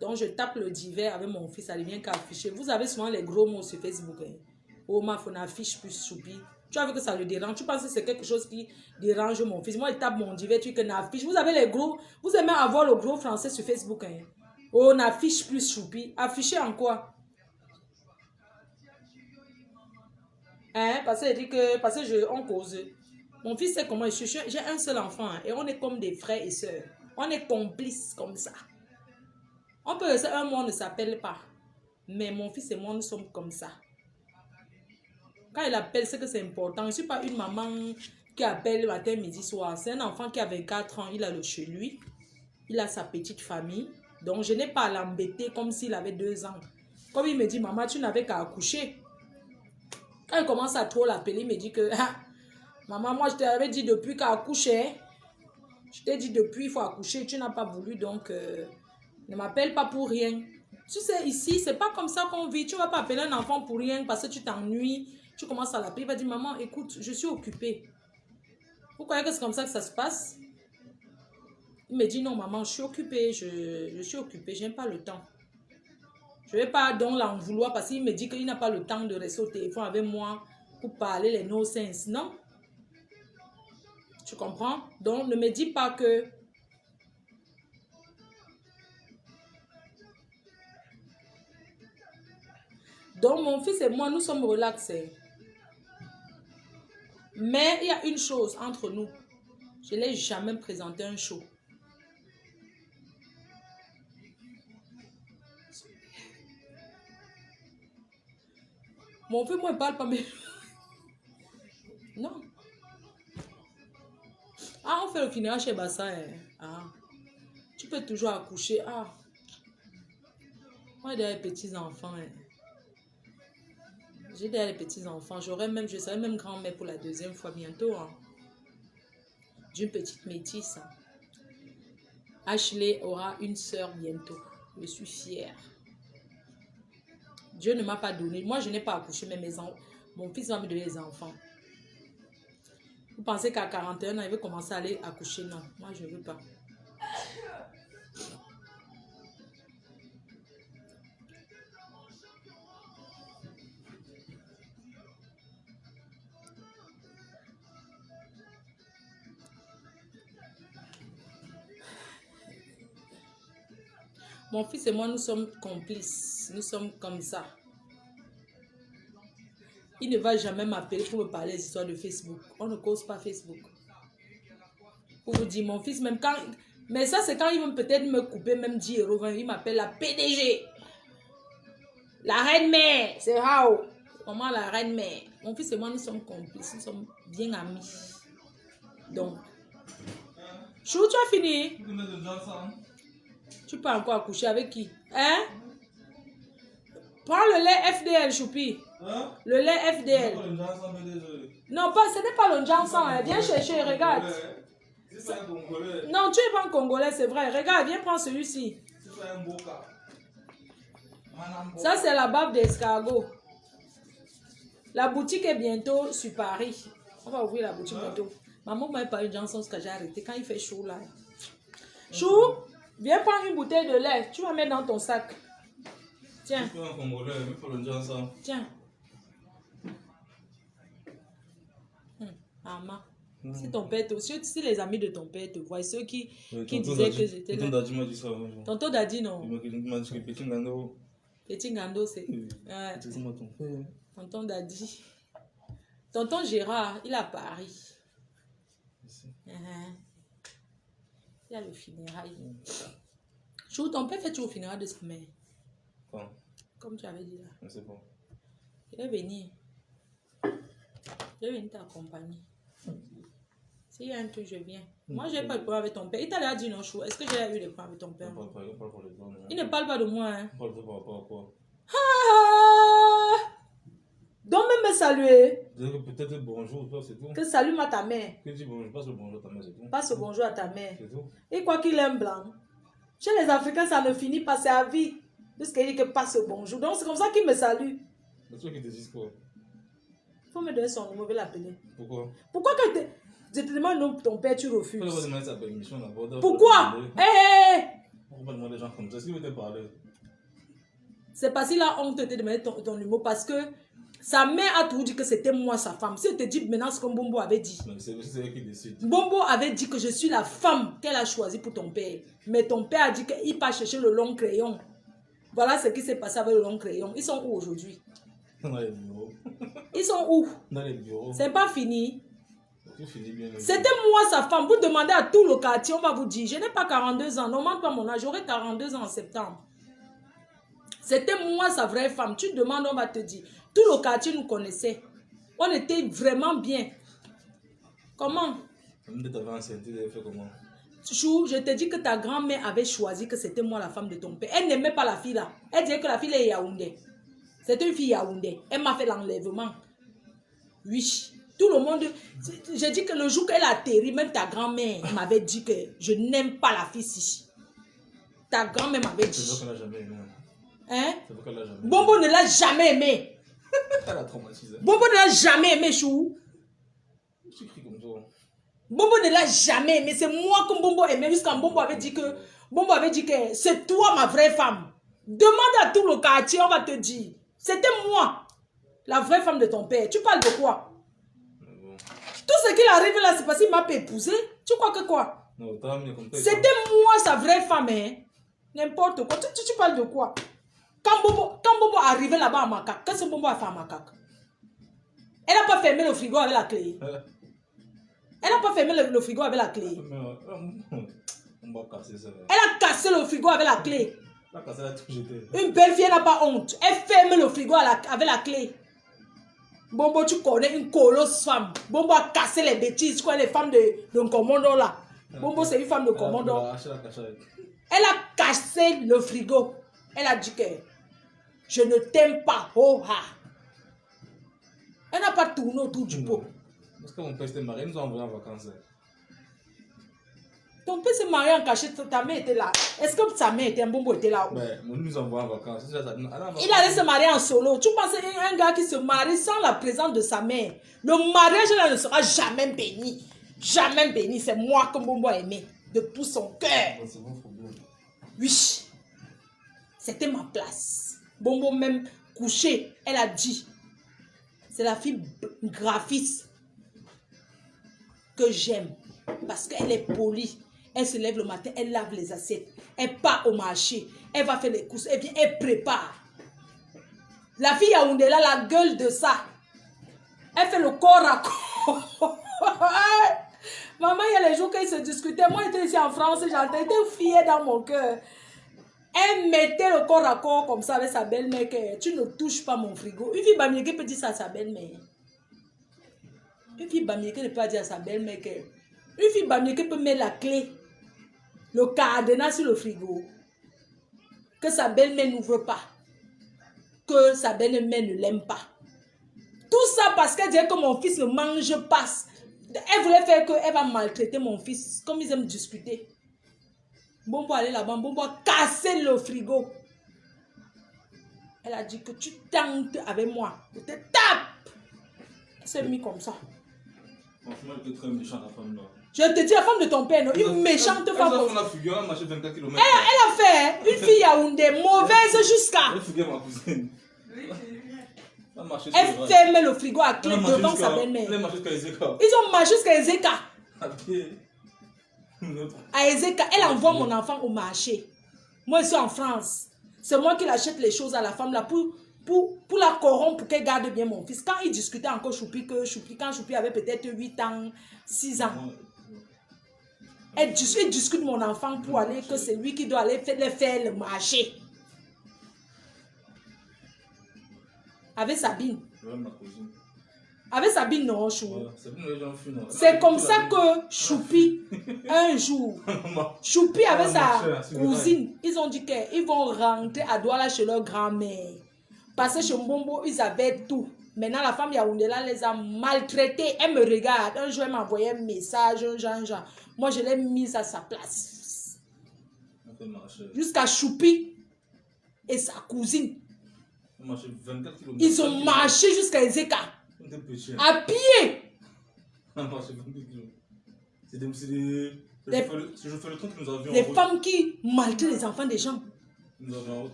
Donc, je tape le divers avec mon fils, ça devient qu'afficher. Vous avez souvent les gros mots sur Facebook. Hein. Oh, ma fille, affiche plus choupi. Tu as vu que ça le dérange. Tu penses que c'est quelque chose qui dérange mon fils. Moi, il tape mon divers, tu que affiche. Vous avez les gros. Vous aimez avoir le gros français sur Facebook. Hein. Oh, on affiche plus choupi. Afficher en quoi? Hein? Parce que on cause. Mon fils sait comment je suis. J'ai un seul enfant. Hein, et on est comme des frères et sœurs. On est complices comme ça. On peut rester un mois, on ne s'appelle pas. Mais mon fils et moi, nous sommes comme ça. Quand il appelle, c'est que c'est important. Je ne suis pas une maman qui appelle matin, midi, soir. C'est un enfant qui a 24 ans, il a le chez lui. Il a sa petite famille. Donc, je n'ai pas à l'embêter comme s'il avait 2 ans. Comme il me dit, maman, tu n'avais qu'à accoucher. Quand il commence à trop l'appeler, il me dit que, ah, maman, moi, je t'avais dit depuis qu'à accoucher. Je t'ai dit depuis, il faut accoucher. Tu n'as pas voulu, donc, ne m'appelle pas pour rien. Tu sais, ici, c'est pas comme ça qu'on vit. Tu ne vas pas appeler un enfant pour rien parce que tu t'ennuies. Tu commences à l'appeler, il va dire, maman, écoute, je suis occupée. Vous croyez que c'est comme ça que ça se passe? Il me dit, non, maman, je suis occupée, je suis occupée, je n'ai pas le temps. Je ne vais pas donc l'en vouloir parce qu'il me dit qu'il n'a pas le temps de rester au téléphone avec moi pour parler les no-sense. Non? Tu comprends? Donc, ne me dis pas que... Donc, mon fils et moi, nous sommes relaxés. Mais il y a une chose entre nous. Je ne l'ai jamais présenté un show. Mon fils, moi, il ne parle pas, mais... Non. Ah, on fait le funérail chez Bassa. Hein. Ah. Tu peux toujours accoucher. Ah. Moi, j'ai des petits-enfants. Hein. J'ai des petits-enfants. Je serai même grand-mère pour la 2e fois bientôt. Hein. D'une petite métisse. Hein. Ashley aura une sœur bientôt. Je suis fière. Dieu ne m'a pas donné. Moi, je n'ai pas accouché, mais mon fils va me donner des enfants. Vous pensez qu'à 41 ans, il veut commencer à aller accoucher? Non, moi, je ne veux pas. Mon fils et moi, nous sommes complices. Nous sommes comme ça. Il ne va jamais m'appeler pour me parler des histoires de Facebook. On ne cause pas Facebook. Pour vous dire, mon fils, même quand... Mais ça, c'est quand il veut peut-être me couper, même 10 €. Il m'appelle la PDG. La reine-mère. C'est Rao. Comment la reine-mère? Mon fils et moi, nous sommes complices. Nous sommes bien amis. Donc... Chou, tu as fini? Tu peux encore accoucher avec qui? Hein? Prends le lait FDL, Choupi. Hein? Le lait FDL. Non, ce n'est pas le Johnson. Hein. Viens chercher, regarde. Non, tu es pas un Congolais, c'est vrai. Regarde, viens prendre celui-ci. Ça, c'est la bave d'escargot. La boutique est bientôt sur Paris. On va ouvrir la boutique bientôt. Maman m'a parlé de Johnson, ce que j'ai arrêté quand il fait chaud là. Chou, viens prendre une bouteille de lait. Tu vas mettre dans ton sac. Tiens. Tiens. Maman. Si ton père si les amis de ton père te voient, ceux qui disaient que j'étais là. Tonton Dadi m'a dit ça. Tonton Dadi, non. Il m'a dit que Petit Ngando. Petit Ngando, c'est. Tonton Dadi. Tonton Gérard, il est à Paris. Il y a le funérail. Chou, ton père fait toujours au funérail de sa mère. Quand? Comme tu avais dit là. Je ne sais pas. Il est venu. Je vais venir t'accompagner. S'il y a un truc, je viens. Moi, je n'ai pas de problème avec ton père. Il t'a dit non, Chou. Est-ce que j'ai eu des problèmes avec ton père? Il ne parle pas de moi. Hein. Il ne parle pas de quoi? saluer. Peut-être bonjour, toi, c'est tout. Que salue-moi ta mère. Que dis bonjour, passe le bonjour à ta mère, c'est tout. Passe le bonjour à ta mère. C'est tout. Et quoi qu'il aime blanc. Chez les Africains, ça ne finit pas, c'est à vie. Jusqu'à dire que passe le bonjour. Donc c'est comme ça qu'il me salue. Mais toi qui te dis quoi? Il faut me donner son numéro, je vais l'appeler. Pourquoi? Pourquoi que je te demande non, ton père, tu refuses? Pourquoi demander sa permission d'abord? Pourquoi? Hé! Pourquoi demander des gens comme ça? Est-ce qu'il veut te parler? C'est parce qu'il a honte de te demander ton numéro parce que sa mère a toujours dit que c'était moi sa femme. Si elle te dit maintenant ce que Bombo avait dit. Mais c'est elle qui décide. Bombo avait dit que je suis la femme qu'elle a choisie pour ton père. Mais ton père a dit qu'il part chercher le long crayon. Voilà ce qui s'est passé avec le long crayon. Ils sont où aujourd'hui? Dans les bureaux. Ils sont où? Dans les bureaux. C'est pas fini. C'était moi sa femme. Vous demandez à tout le quartier, on va vous dire. Je n'ai pas 42 ans. Non, demande pas mon âge. J'aurai 42 ans en septembre. C'était moi sa vraie femme. Tu demandes, on va te dire. Tout le quartier nous connaissait. On était vraiment bien. Comment? Chou, je te dis que ta grand-mère avait choisi que c'était moi la femme de ton père. Elle n'aimait pas la fille là. Elle disait que la fille est Yaoundé. C'était une fille Yaoundé. Elle m'a fait l'enlèvement. Oui. Tout le monde... J'ai dit que le jour qu'elle a atterri, même ta grand-mère m'avait dit que je n'aime pas la fille ici. Ta grand-mère m'avait dit. C'est vrai qu'elle n'a jamais aimé. Hein? C'est vrai qu'elle l'a jamais aimé. Bombo ne l'a jamais aimé. Elle a traumatisé. Bombo ne l'a jamais aimé, Chou. Tu cries comme ça. Bombo ne l'a jamais aimé. C'est moi que Bombo aimait. Jusqu'à Bombo avait dit que c'est toi ma vraie femme. Demande à tout le quartier, on va te dire. C'était moi, la vraie femme de ton père. Tu parles de quoi? Bon. Tout ce qui arrive là, c'est parce qu'il m'a pas épousé. Tu crois que quoi? C'était moi sa vraie femme. Hein? N'importe quoi. Tu parles de quoi? Quand Bombo arrivait là-bas à Macaque, qu'est-ce que Bombo a fait à Macaque? Elle n'a pas fermé le frigo avec la clé. Elle n'a pas fermé le frigo avec la clé. On va casser ça. Elle a cassé le frigo avec la clé. Elle a cassé, elle a tout jeté. Une belle fille n'a pas honte. Elle ferme le frigo avec la clé. Bombo, tu connais une colosse femme. Bombo a cassé les bêtises. Tu connais les femmes de commando là. Bombo, c'est une femme de commando. Elle a cassé le frigo. Elle a dit que je ne t'aime pas. Oh, ha. Elle n'a pas tourné autour du pot. Parce que mon père s'était marié, nous avons envoyé en vacances. Ton père s'est marié en cachette, ta mère était là. Est-ce que sa mère était un Bombo était là? Mais nous envoyons en vacances. Il allait se marier en solo. Tu penses un gars qui se marie sans la présence de sa mère? Le mariage là ne sera jamais béni. Jamais béni. C'est moi que Bombo a aimé. De tout son cœur. C'est mon problème. Oui. C'était ma place. Bombo même couché. Elle a dit. C'est la fille graphiste que j'aime. Parce qu'elle est polie. Elle se lève le matin, elle lave les assiettes. Elle part au marché. Elle va faire les courses. Elle vient, elle prépare. La fille Yaoundé là, la gueule de ça. Elle fait le corps à corps. Maman, il y a les jours qu'ils se discutaient. Moi, j'étais ici en France, j'étais fière dans mon cœur. Elle mettait le corps à corps comme ça avec sa belle-mère. Tu ne touches pas mon frigo. Une fille bamiéké peut dire ça à sa belle-mère. Une fille bamiéké ne peut pas dire à sa belle-mère que... Une fille bamiéké peut mettre la clé, le cadenas sur le frigo. Que sa belle-mère n'ouvre pas. Que sa belle-mère ne l'aime pas. Tout ça parce qu'elle disait que mon fils ne mange pas. Elle voulait faire qu'elle va maltraiter mon fils. Comme ils aiment discuter. Bombo allait là-bas. Bombo a cassé le frigo. Elle a dit que tu tentes avec moi. Je te tape. Elle s'est mise comme ça. Franchement, elle était très méchante, la femme là. Je te dis, la femme de ton père, non? Une méchante femme. Elle a marché 24 km. Elle a fait une fille Yaoundé, mauvaise jusqu'à. Elle fouillait ma cousine. Elle ferme le frigo à clé devant sa belle-mère. Elle a marché jusqu'à Ezeka. Ils ont marché jusqu'à Ezeka. À Ezeka, elle envoie mon enfant au marché. Moi, je suis en France. C'est moi qui l'achète les choses à la femme là pour la corrompre, pour qu'elle garde bien mon fils. Quand il discutait encore Choupi, quand Choupi avait peut-être 8 ans, 6 ans, il discute mon enfant pour aller, que c'est lui qui doit aller faire le marché. Avec Sabine. Avec Sabine, non, Chou. C'est comme ça que Choupi, un jour, Choupi avec sa cousine, ils ont dit qu'ils vont rentrer à Douala chez leur grand-mère. Parce que chez Mbombo, ils avaient tout. Maintenant, la femme Yaoundé là les a maltraités. Elle me regarde. Un jour, elle m'a envoyé un message, un genre. Moi, je l'ai mise à sa place. Jusqu'à Choupi et sa cousine. Ils ont marché jusqu'à Ezeka. À pied. Les femmes qui maltraitent les enfants des gens.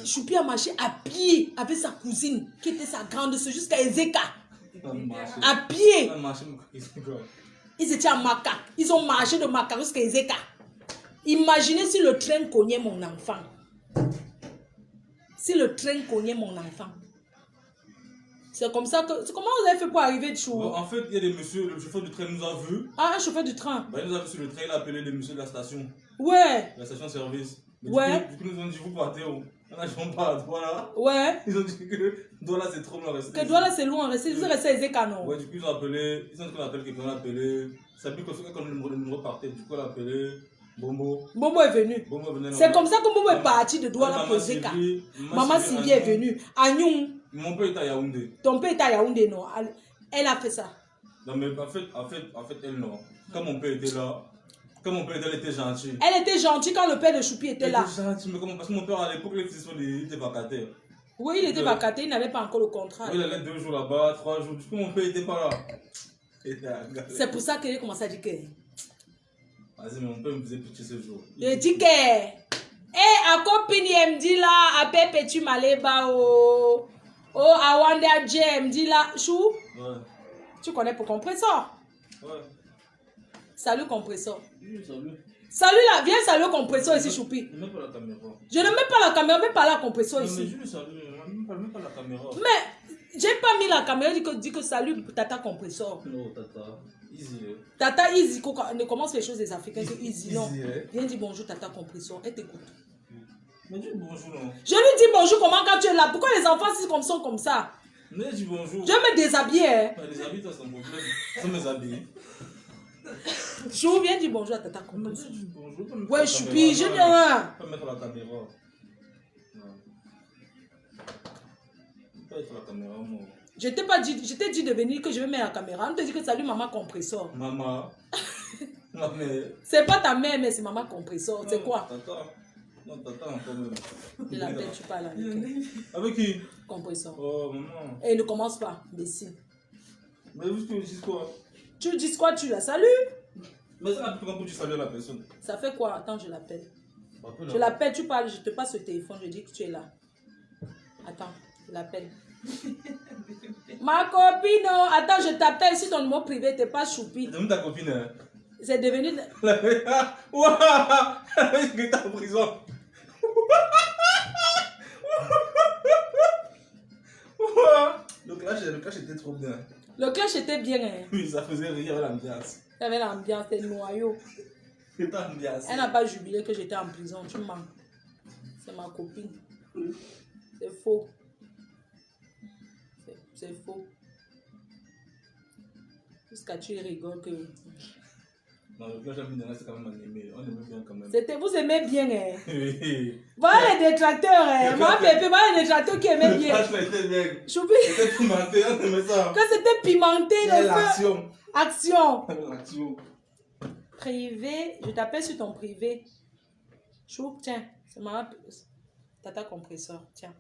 Choupi a marché à pied avec sa cousine, qui était sa grande soeur, jusqu'à Ezeka. À pied. Ils étaient à Maka. Ils ont marché de Maka jusqu'à Ezeka. Imaginez si le train cognait mon enfant. Si le train cognait mon enfant. C'est comme ça que... Comment vous avez fait pour arriver de Chou? En fait, il y a des messieurs, le chauffeur du train nous a vus. Ah, un chauffeur du train. Il nous a vus sur le train, il a appelé les messieurs de la station. Ouais. La station service. Ouais. Du coup, ils nous ont dit, vous partez où? On a dit, on part à Douala. Ouais. Ils ont dit que Douala, c'est trop loin à rester. Que Douala, c'est loin à rester. Ils sont restés à Ezeka, non? Ouais, du coup, ils ont appelé. Ils ont dit qu'on appelle quelqu'un, on a appelé. Ça veut dire que quand le numéro partait, du coup, on a appelé Bombo. Bombo est venu. C'est comme ça que Bombo est parti de Douala pour Ezeka. Maman Sylvie est venue. Agnoum. Mon père était à Yaoundé. Ton père était à Yaoundé, non? Elle a fait ça. Non, mais en fait, elle, non. Quand mon père était là, elle était gentille. Elle était gentille quand le père de Choupi était là. Elle était gentille, mais comment? Parce que mon père, à l'époque, il était vacataire. Oui, il était vacataire, il n'avait pas encore le contrat. Oui, il allait 2 jours là-bas, 3 jours. Du coup, mon père n'était pas là. C'est pour ça qu'il a commencé à dire que... Vas-y, mais mon père me faisait pitié ce jour. Il dit que... Eh, à copine, il me dit là, à Pepe, tu m'allais bas au... Oh, à Wanda J, il me dit là, Chou. Ouais. Tu connais pour compresseur? Ouais. Salut compresseur. Oui, salut. Salut là, viens saluer compresseur ici, Choupi. Je ne mets pas la caméra. Je ne mets pas la caméra, même pas la compresseur non, ici. Mais je le salue, même pas la caméra. Mais, j'ai pas mis la caméra, dit que salut tata compresseur. Non, tata. Easy. Tata Easy, ne commence les choses des Africains que Easy, non. Easy, Viens dire bonjour tata compresseur, elle t'écoute. Mais dis bonjour, non. Je lui dis bonjour comment quand tu es là. Pourquoi les enfants sont comme ça? Mais dis bonjour. Je vais me déshabiller. Hein. Les habits, c'est ton problème. C'est mes habits. Chou, viens dire bonjour à tata compresseur. Mais dis bonjour. Ouais, Choupi, je viens. Pas mettre la caméra. Non. Pas mettre la caméra, moi. Je t'ai dit de venir que je vais mettre la caméra. On te dit que salut maman compresseur. Maman. Ma mère. C'est pas ta mère, mais c'est maman compresseur. C'est quoi? Tata. Non, tata encore même. De la tête, tu parles avec elle. Avec qui? Compresseur. Oh, maman. Et ne commence pas, imbécile. Mais vous, tu dis quoi? Tu dis quoi? Tu la salues? Mais ça, comment tu salues la personne? Ça fait quoi? Attends, je l'appelle. Je l'appelle, tu parles, je te passe le téléphone, je dis que tu es là. Attends, je l'appelle. Ma copine, non. Attends, je t'appelle. Si ton numéro privé, t'es pas Choupi. C'est ta copine, hein? C'est devenu... Waouh! Elle est en prison. Le clash était trop bien. Le clash était bien, hein? Oui, ça faisait rire avec l'ambiance. Il y avait l'ambiance, c'était noyau. C'était ambiance. Elle n'a pas jubilé que j'étais en prison, tu mens. C'est ma copine. C'est faux. C'est faux. Jusqu'à tu rigoles que... Non, le clash c'est quand même animé. On aimait bien quand même. Vous aimez bien, hein? Oui. Voilà les détracteurs, hein? Moi, Pépé, voilà les détracteurs qui aimaient bien. Le clash était bien. Choupi. C'était pimenté, on aimait ça. Quand c'était pimenté, le l'action. Action. L'action. Privé, je t'appelle sur ton privé. Chou, tiens, c'est ma tata compresseur, tiens.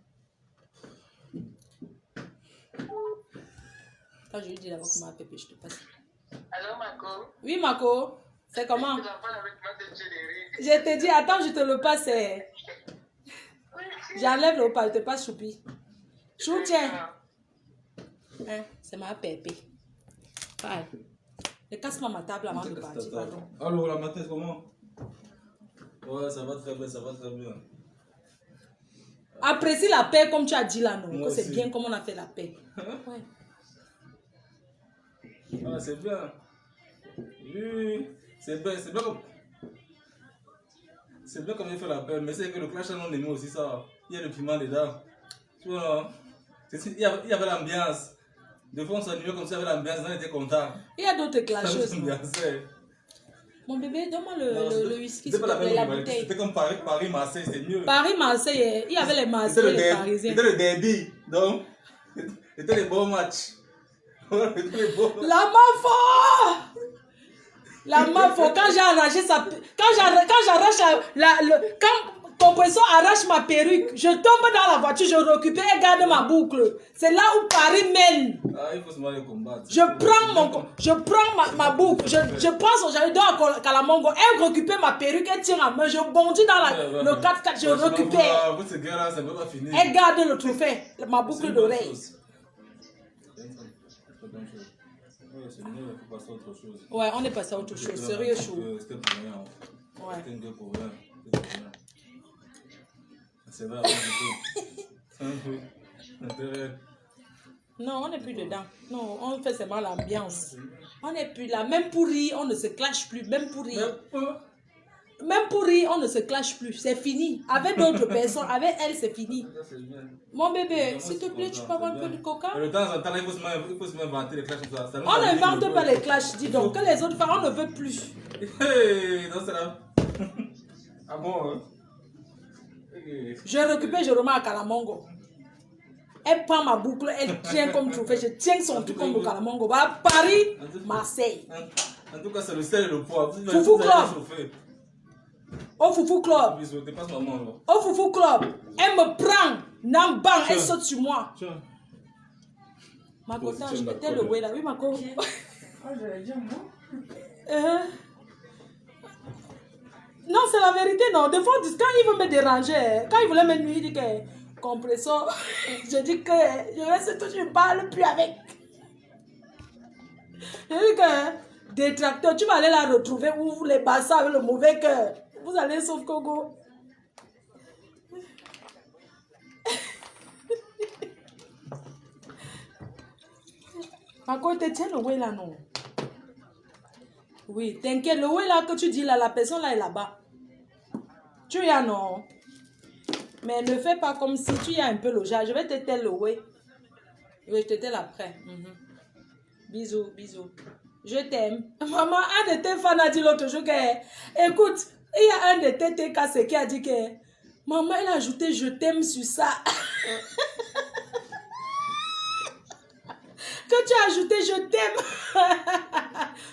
Quand je lui dis d'abord comment Pépé, je te passe. Allô, Marco? Oui, Marco, c'est comment? Je parle avec moi de Géléry. Je te dis, attends, je te le passe. J'enlève le haut-parleur, je te passe Choupi. Chou, tiens. Hein, c'est ma Pépé. Parle. Ne casse-moi ma table avant de partir, pardon. Alors, la matin, comment? Ouais, ça va très bien, ça va très bien. Apprécie la paix comme tu as dit là, non? Moi Que c'est aussi. bien comme on a fait la paix. Ouais. Ah, c'est bien. Oui, c'est bien comme... C'est bien comme il fait la paix, mais c'est que le clash, on aimait aussi ça. Il y a le piment dedans. Tu vois, il y avait l'ambiance. Des fois, on s'annuyait comme ça avec l'ambiance, on était contents. Il y a d'autres Ça clasheuses. nous ambiançait. Mon bébé, donne-moi Non, le whisky, c'était s'il pas te la plaît, même la rivalité. bouteille. C'était comme Paris-Marseille, c'était mieux. Paris-Marseille, il y avait les Marseillais et les Parisiens. C'était le derby. Donc, C'était les bons matchs. C'était les bons matchs. La mafo! La mafo, quand j'ai arraché sa... Quand j'arrache quand Compresso arrache ma perruque, je tombe dans la voiture, je récupère et garde ma boucle. C'est là où Paris mène. Ah, il faut se marier combattre. Je prends ma boucle, je prends son j'allais dans Kalamongo, elle récupère ma perruque, elle tire en main, je bondis dans le 4x4, je récupère. Vous, ce gars-là, ça ne peut pas finir. Elle garde le trophée, ma boucle d'oreille. C'est mieux, il faut passer à autre chose. Ouais, on est passé à autre chose, sérieux chaud. C'était pour rien. Ouais. C'était une gueule pour rien. C'est vrai, c'est un peu intérêt. Non, on n'est plus dedans. Non, on fait seulement l'ambiance. On n'est plus là. Même pour rire, on ne se clash plus. Même pour rire. Même pour rire, on ne se clash plus. C'est fini. Avec d'autres personnes, avec elle, c'est fini. Mon bébé, s'il te plaît, tu peux avoir un peu de coca? De temps en temps, il faut se inventer les clashs comme ça. On n'invente pas les clashs, dis donc. Que les autres femmes, on ne veut plus. Hey, non, c'est là. Ah bon, hein? Je récupère Jérôme à Kalamongo. Elle prend ma boucle, elle tient comme trophée. Je tiens son truc comme le Kalamongo. Voilà, Paris, Marseille. En tout cas, c'est le sel et le poids. Foufou Club. Au Foufou Club. Au Foufou Club. Elle me prend. Namban, elle saute sur moi. Ma cotine, je mettais le way là. Oui, ma cotine. Oh, j'allais dire moi. Non, c'est la vérité, non. Des fois, quand il veut me déranger, quand il voulait me nuire, il dit que compresseur, je dis que je reste toujours, je ne parle plus avec. Je dis que détracteur, tu vas aller la retrouver où vous les bassins avec le mauvais cœur. Vous allez sauf Congo. À côté, tiens le way là, non. Oui, t'inquiète, le way là que tu dis là, la personne là est là-bas. Tu y as non. Mais ne fais pas comme si tu y as un peu le genre. Je vais te tell le way. Oui, je te tell après. Bisous, bisous. Je t'aime. Maman, un de tes fans a dit l'autre jour que, écoute, il y a un de tes TKC qui a dit que, maman, elle a ajouté je t'aime sur ça. Que tu as ajouté je t'aime.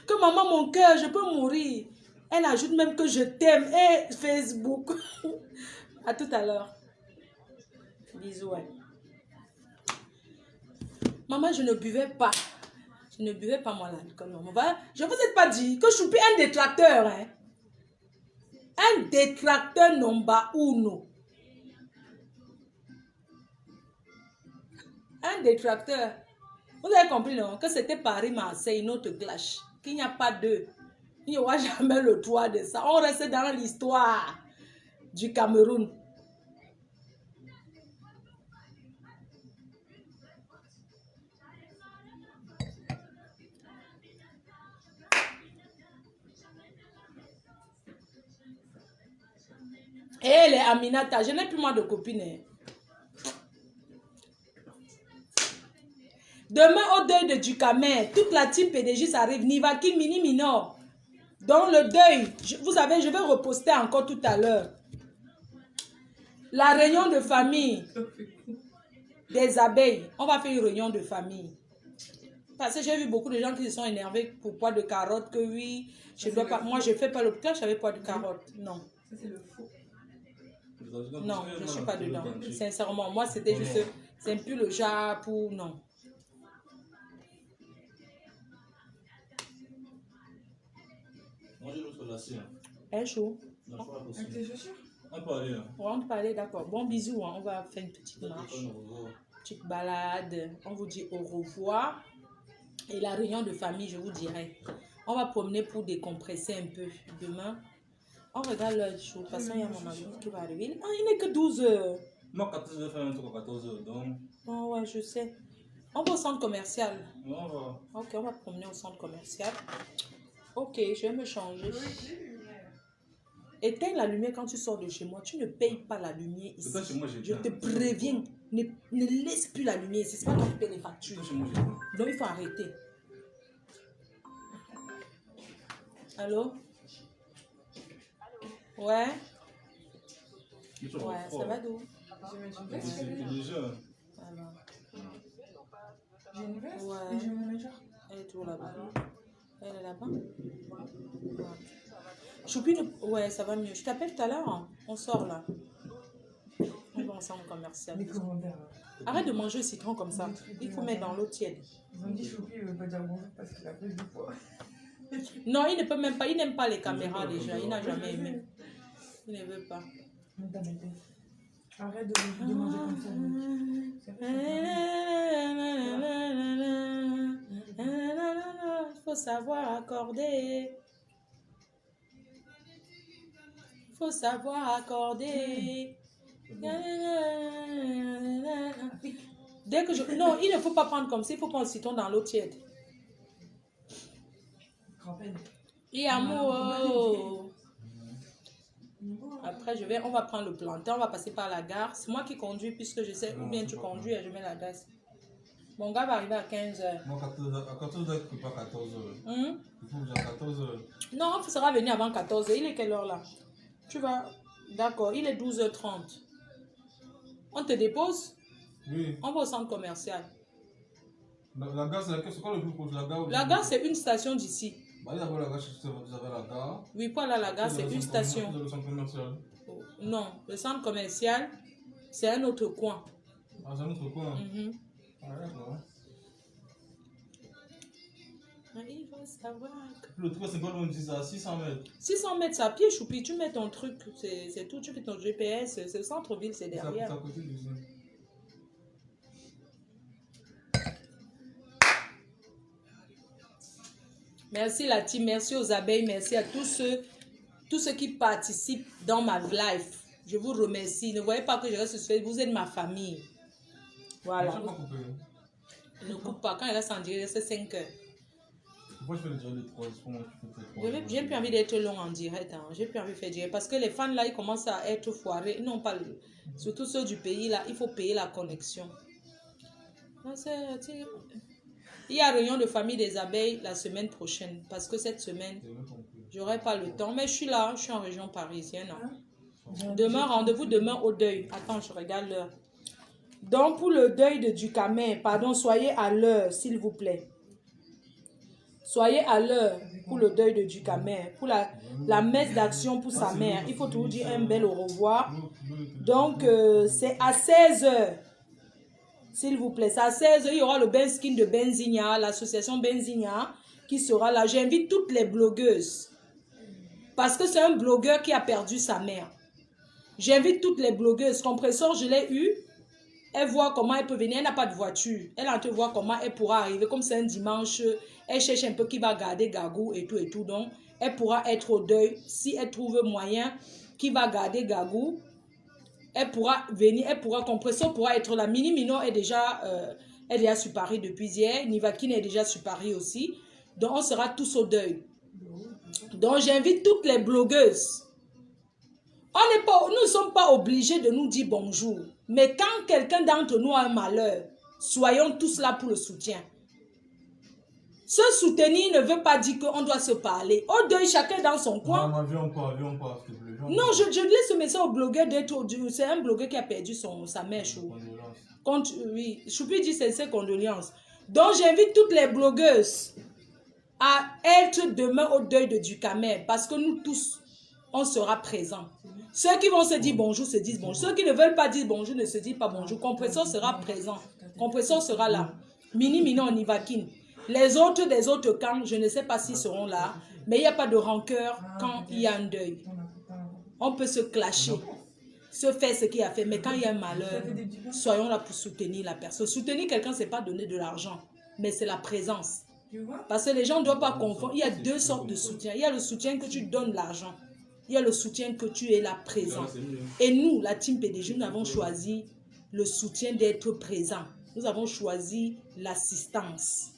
Que maman, mon cœur, je peux mourir. Elle ajoute même que je t'aime. Et Facebook. À tout à l'heure. Bisous. Ouais. Maman, je ne buvais pas. Je ne buvais pas moi l'alcool. Je ne vous ai pas dit que je suis un détracteur. Hein? Un détracteur number uno. Un détracteur. Vous avez compris, non? Que c'était Paris-Marseille, notre clash. Qu'il n'y a pas deux. Il n'y aura jamais le 3 de ça. On reste dans l'histoire du Cameroun. Et les Aminata, je n'ai plus moi de copines. Hein. Demain au deuil de Ducamer, toute la team PDG arrive. Nivaki, Mini, Minor. Dans le deuil, vous savez, je vais reposter encore tout à l'heure. La réunion de famille des abeilles. On va faire une réunion de famille. Parce que j'ai vu beaucoup de gens qui se sont énervés pour poids de carottes. Que oui, je dois pas. Moi, je ne fais pas le clash avec poids de carottes. Non. Ça, c'est le faux. Non, je ne suis pas dedans. Sincèrement, moi, c'était juste. C'est un peu le genre pour. Non. Moi, j'ai l'autre là-ci. Elle est chaud. Avec tes chaussures? On peut aller. On peut aller, d'accord. Bon, bisous. Hein. On va faire une petite marche. Petite balade. On vous dit au revoir. Et la réunion de famille, je vous dirai. On va promener pour décompresser un peu. Demain, on regarde l'heure du jour. De toute façon, il y a mon mari qui va arriver. Ah, il n'est que 12 heures. Moi, 14 heures, faire un truc à 14 heures. Donc. Oh, ouais, je sais. On va au centre commercial. On va. Ok, on va promener au centre commercial. Ok, je vais me changer. Éteins la lumière quand tu sors de chez moi. Tu ne payes pas la lumière ici. Chez moi, Je te préviens. Ne laisse plus la lumière ici. C'est pas toi qui paye les factures. Chez moi, Donc, il faut arrêter. Allô? Ouais? Ouais, ça va d'où? Je vais mettre une C'est déjà. Alors. J'ai une veste Ouais. et j'ai mon manager. Elle est toujours là-bas. Elle est là-bas. Ouais. Choupi, ouais, ça va mieux. Je t'appelle tout à l'heure. Hein. On sort là. On va ensemble commercial. Les commentaires. Arrête de manger le citron comme ça. Il faut mettre dans l'eau tiède. Ils ont dit Choupi ne veut pas dire bonjour parce qu'il a pris du poids. Non, il ne peut même pas. Il n'aime pas les caméras déjà. Il n'a jamais aimé. Il ne veut pas. Arrête de manger comme ça. Il faut savoir accorder. Il faut savoir accorder. Dès que je... Non, il ne faut pas prendre comme ça. Il faut prendre le citron dans l'eau tiède. Et amour. Après, on va prendre le plantain, on va passer par la gare. C'est moi qui conduis puisque je sais où bien tu conduis et je mets l'adresse. Mon gars va arriver à 15h. Moi, à 14h, je ne pas 14h. Il faut que j'ai 14h. Non, il sera venu avant 14h. Il est quelle heure là? Tu vas... D'accord, il est 12h30. On te dépose? Oui. On va au centre commercial. La gare, c'est quoi le plus proche? La gare, c'est une station d'ici. Bah, il y a la gare, vous avez la gare. Oui, pas là, la gare, c'est une station. Le centre commercial. Non, le centre commercial, c'est un autre coin. Ah, c'est un autre coin. Ah, il faut savoir. Le truc, c'est pas loin d'ici, à 600 mètres. 600 mètres, c'est à pied, Choupi. Tu mets ton truc, c'est tout. Tu fais ton GPS, c'est le centre-ville, c'est derrière. C'est à côté d'ici. Merci la team, merci aux abeilles, merci à tous ceux qui participent dans ma life. Je vous remercie. Ne voyez pas que je reste sur Facebook, vous êtes ma famille. Voilà. Ne coupe pas. Quand il reste en direct, c'est 5 heures. Pourquoi je fais le direct de 3? J'ai plus envie d'être long en direct. Hein. J'ai plus envie de faire direct. Parce que les fans là, ils commencent à être foirés. Non, pas surtout ceux du pays là, il faut payer la connexion. Il y a réunion de famille des abeilles la semaine prochaine. Parce que cette semaine, j'aurai pas le temps. Mais je suis là, je suis en région parisienne. Hein. Demain, rendez-vous demain au deuil. Attends, je regarde l'heure. Donc, pour le deuil de Ducamer, pardon, soyez à l'heure, s'il vous plaît. Soyez à l'heure pour le deuil de Ducamer, pour la messe d'action pour sa mère. Il faut toujours dire un bel au revoir. Donc, c'est à 16h. S'il vous plaît, c'est à 16h. Il y aura le Benskin de Benzigna, l'association Benzigna, qui sera là. J'invite toutes les blogueuses. Parce que c'est un blogueur qui a perdu sa mère. J'invite toutes les blogueuses. Compresseur, je l'ai eu. Elle voit comment elle peut venir. Elle n'a pas de voiture. Elle a envie de voir comment elle pourra arriver. Comme c'est un dimanche, elle cherche un peu qui va garder Gagou et tout et tout. Donc, elle pourra être au deuil. Si elle trouve moyen qui va garder Gagou, elle pourra venir. Elle pourra, Compresseur pourra être là. Mini Mino est déjà sur Paris depuis hier. Nivakine est déjà sur Paris aussi. Donc, on sera tous au deuil. Donc, j'invite toutes les blogueuses. Nous ne sommes pas obligés de nous dire bonjour. Mais quand quelqu'un d'entre nous a un malheur, soyons tous là pour le soutien. Se soutenir ne veut pas dire qu'on doit se parler. Au deuil, chacun dans son coin. Non, viens pas, s'il te plaît. Non, je laisse ce message au blogueur d'être au deuil. C'est un blogueur qui a perdu sa mère. Oui, Choupi dit c'est ses condoléances. Donc, j'invite toutes les blogueuses à être demain au deuil de Ducamer. Parce que nous tous, on sera présents. Ceux qui vont se dire bonjour se disent bonjour. Ceux qui ne veulent pas dire bonjour ne se disent pas bonjour. Compresseur sera présent. Compresseur sera là. Mini Mino, on y va kin. Les autres des autres camps, je ne sais pas s'ils seront là. Mais il n'y a pas de rancœur quand il y a un deuil. On peut se clasher, se faire ce qu'il a fait. Mais quand il y a un malheur, soyons là pour soutenir la personne. Soutenir quelqu'un, ce n'est pas donner de l'argent. Mais c'est la présence. Parce que les gens ne doivent pas confondre. Il y a deux sortes de soutien. Il y a le soutien que tu donnes l'argent. Il y a le soutien que tu es là présent. Et nous, la team PDG, nous avons choisi le soutien d'être présent. Nous avons choisi l'assistance.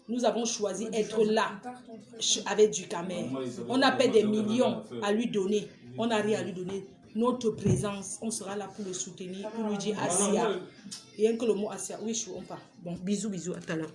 Nous avons choisi être là avec Ducamer. On n'a pas des millions à lui donner. On n'a rien à lui donner. Notre présence, on sera là pour le soutenir, pour lui dire Asia. Rien que le mot Asia. Oui, on part. Bon, bisous, à tout à l'heure.